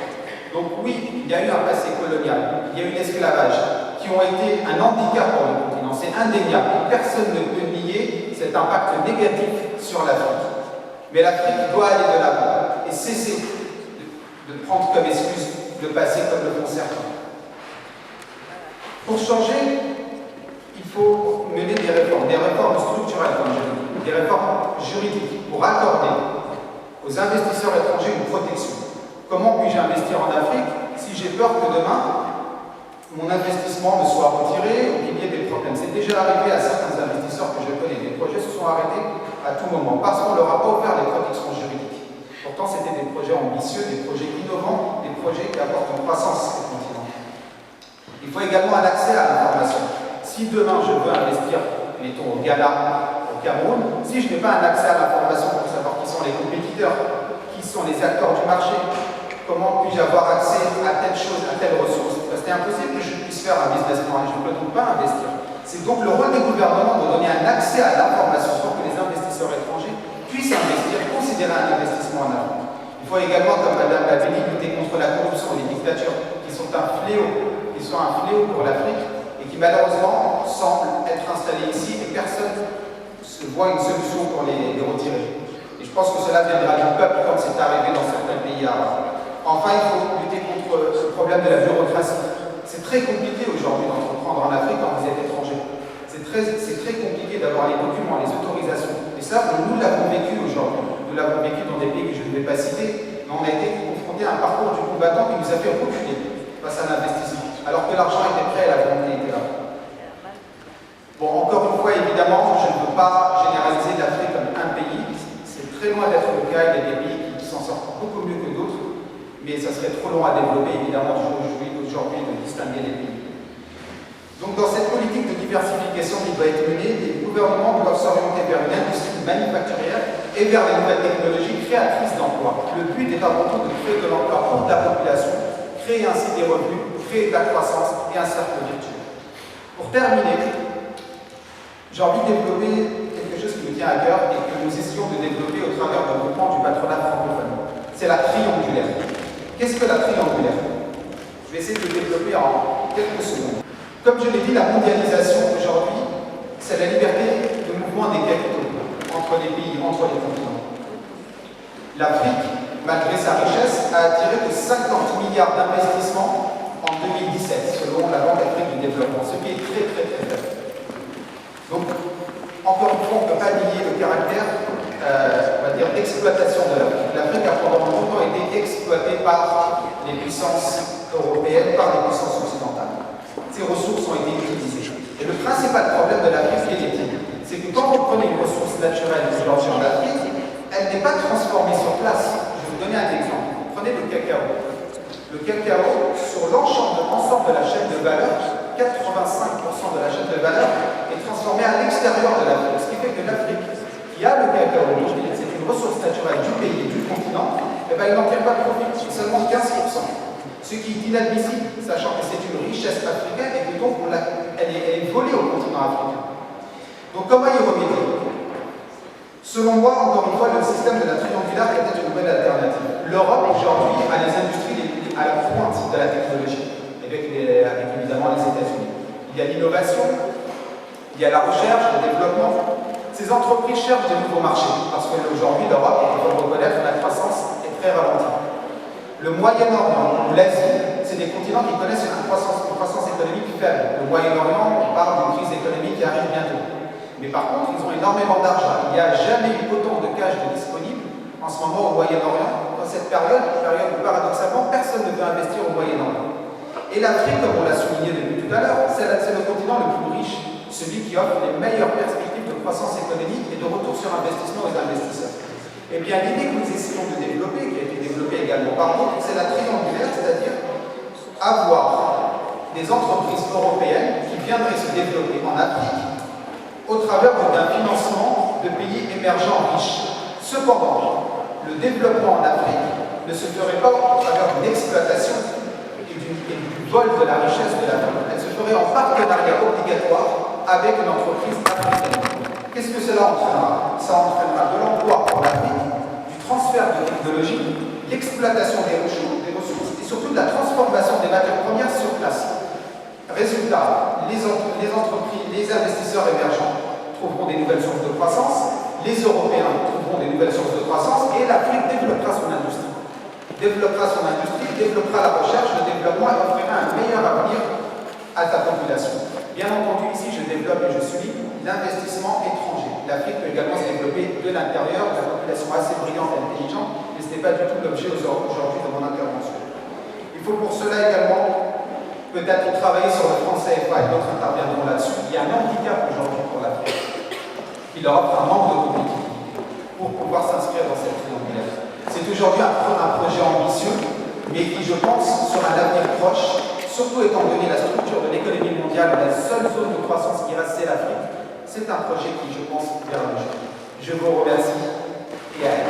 Donc oui, il y a eu un passé colonial, il y a eu l'esclavage, qui ont été un handicap pour le continent, c'est indéniable. Personne ne peut nier cet impact négatif sur l'Afrique. Mais l'Afrique doit aller de l'avant et cesser prendre comme excuse le passé comme le font certains. Pour changer, il faut mener des réformes structurelles, comme je dis, des réformes juridiques pour accorder aux investisseurs étrangers une protection. Comment puis-je investir en Afrique si j'ai peur que demain, mon investissement me soit retiré ou qu'il y ait des problèmes? C'est déjà arrivé à certains investisseurs que je connais. Des projets se sont arrêtés à tout moment parce qu'on ne leur a pas offert les protections juridiques. Pourtant, c'était des projets ambitieux, des projets innovants, des projets qui apportent une croissance au continent. Il faut également un accès à l'information. Si demain je veux investir, mettons au Ghana, au Cameroun, si je n'ai pas un accès à l'information pour savoir qui sont les compétiteurs, qui sont les acteurs du marché, comment puis-je avoir accès à telle chose, à telle ressource? C'est impossible que je puisse faire un business plan et je ne peux donc pas investir. C'est donc le rôle des gouvernements de donner un accès à l'information pour que les investisseurs étrangers puissent investir, considérer un investissement en Afrique. Il faut également, comme Madame l'a dit, lutter contre la corruption et les dictatures qui sont un fléau pour l'Afrique et qui malheureusement semblent être installées ici et personne ne voit une solution pour les retirer. Et je pense que cela viendra du peuple comme c'est arrivé dans certains pays arabes. Enfin, il faut lutter contre ce problème de la bureaucratie. C'est très compliqué aujourd'hui d'entreprendre en Afrique quand vous êtes étranger. C'est très compliqué d'avoir les documents, les autorisations. Et ça, nous l'avons vécu aujourd'hui. Nous l'avons vécu dans des pays que je ne vais pas citer, mais on a été confronté à un parcours du combattant qui nous a fait reculer face à l'investissement, alors que l'argent était prêt et la volonté était là. Bon, encore une fois, évidemment, je ne veux pas généraliser l'Afrique comme un pays. C'est très loin d'être le cas. Il y a des pays qui s'en sortent beaucoup mieux que d'autres. Mais ça serait trop long à développer, évidemment, aujourd'hui de distinguer les pays. Donc dans cette politique de diversification qui doit être menée, les gouvernements doivent s'orienter vers une industrie manufacturière et vers les nouvelles technologies créatrices d'emplois. Le but est avant tout de créer de l'emploi pour la population, créer ainsi des revenus, créer de la croissance et un cercle vertueux. Pour terminer, j'ai envie de développer quelque chose qui me tient à cœur et que nous essayons de développer au travers d'un groupement du patronat francophone. C'est la triangulaire. Qu'est-ce que la triangulaire? Je vais essayer de le développer en quelques secondes. Comme je l'ai dit, la mondialisation aujourd'hui, c'est la liberté de mouvement des capitaux entre les pays, entre les continents. L'Afrique, malgré sa richesse, a attiré que 50 milliards d'investissements en 2017, selon la Banque d'Afrique du Développement, ce qui est très très très faible. Donc, encore une fois, on ne peut pas nier le caractère on va dire, d'exploitation de l'Afrique. L'Afrique a pendant longtemps été exploitée par les puissances européennes, par les puissances occidentales. Ces ressources ont été utilisées. Et le principal problème de l'Afrique, c'est que quand vous prenez une ressource naturelle aujourd'hui en Afrique, elle n'est pas transformée sur place. Je vais vous donner un exemple. Prenez le cacao. Le cacao, sur l'ensemble de la chaîne de valeur, 85% de la chaîne de valeur est transformée à l'extérieur de l'Afrique. Ce qui fait que l'Afrique, qui a le cacao, c'est une ressource naturelle du pays et du continent, eh bien, il n'en tire pas de profit, c'est seulement 15%. Ce qui est inadmissible, sachant que c'est une richesse africaine et que donc elle est volée au continent africain. Donc comment y remédier? Selon moi, encore une fois, le système de la triangulaire est peut-être une bonne alternative. L'Europe aujourd'hui a les industries à la pointe de la technologie, avec évidemment les États-Unis. Il y a l'innovation, il y a la recherche, le développement. Ces entreprises cherchent des nouveaux marchés, parce qu'aujourd'hui, l'Europe, il faut le reconnaître, la croissance est très ralentie. Le Moyen-Orient ou l'Asie, c'est des continents qui connaissent une croissance économique faible. Le Moyen-Orient, on parle d'une crise économique qui arrive bientôt. Mais par contre, ils ont énormément d'argent. Il n'y a jamais eu autant de cash disponible en ce moment au Moyen-Orient, dans cette période où paradoxalement, personne ne veut investir au Moyen-Orient. Et l'Afrique, comme on l'a souligné depuis tout à l'heure, c'est le continent le plus riche, celui qui offre les meilleures perspectives de croissance économique et de retour sur investissement aux investisseurs. Eh bien, l'idée que nous essayons de développer, qui a été développée également par d'autres, c'est la triangulaire, c'est-à-dire avoir des entreprises européennes qui viendraient se développer en Afrique au travers d'un financement de pays émergents riches. Cependant, le développement en Afrique ne se ferait pas au travers d'une exploitation et du vol de la richesse de l'Afrique. Elle se ferait en partenariat obligatoire avec une entreprise africaine. Qu'est-ce que cela entraînera? Ça entraînera de l'emploi pour l'Afrique, du transfert de technologie, l'exploitation des ressources et surtout de la transformation des matières premières sur place. Résultat, les entreprises, les investisseurs émergents trouveront des nouvelles sources de croissance, les Européens trouveront des nouvelles sources de croissance et l'Afrique développera son industrie. développera son industrie, développera la recherche, le développement et offrira un meilleur avenir à ta population. Bien entendu, ici, je développe et je suis l'investissement étranger. L'Afrique peut également se développer de l'intérieur, la population assez brillante et intelligente, mais ce n'est pas du tout l'objet aujourd'hui de mon intervention. Il faut pour cela également peut-être travailler sur le franc CFA et d'autres interviendront là-dessus. Il y a un handicap aujourd'hui pour l'Afrique qui leur offre un manque de compétitivité pour pouvoir s'inscrire dans cette triangulaire. C'est aujourd'hui un projet ambitieux, mais qui, je pense, sur un avenir proche, surtout étant donné la structure de l'économie mondiale, la seule zone de croissance qui reste, c'est l'Afrique. C'est un projet qui, je pense, verra le jour. Je vous remercie et à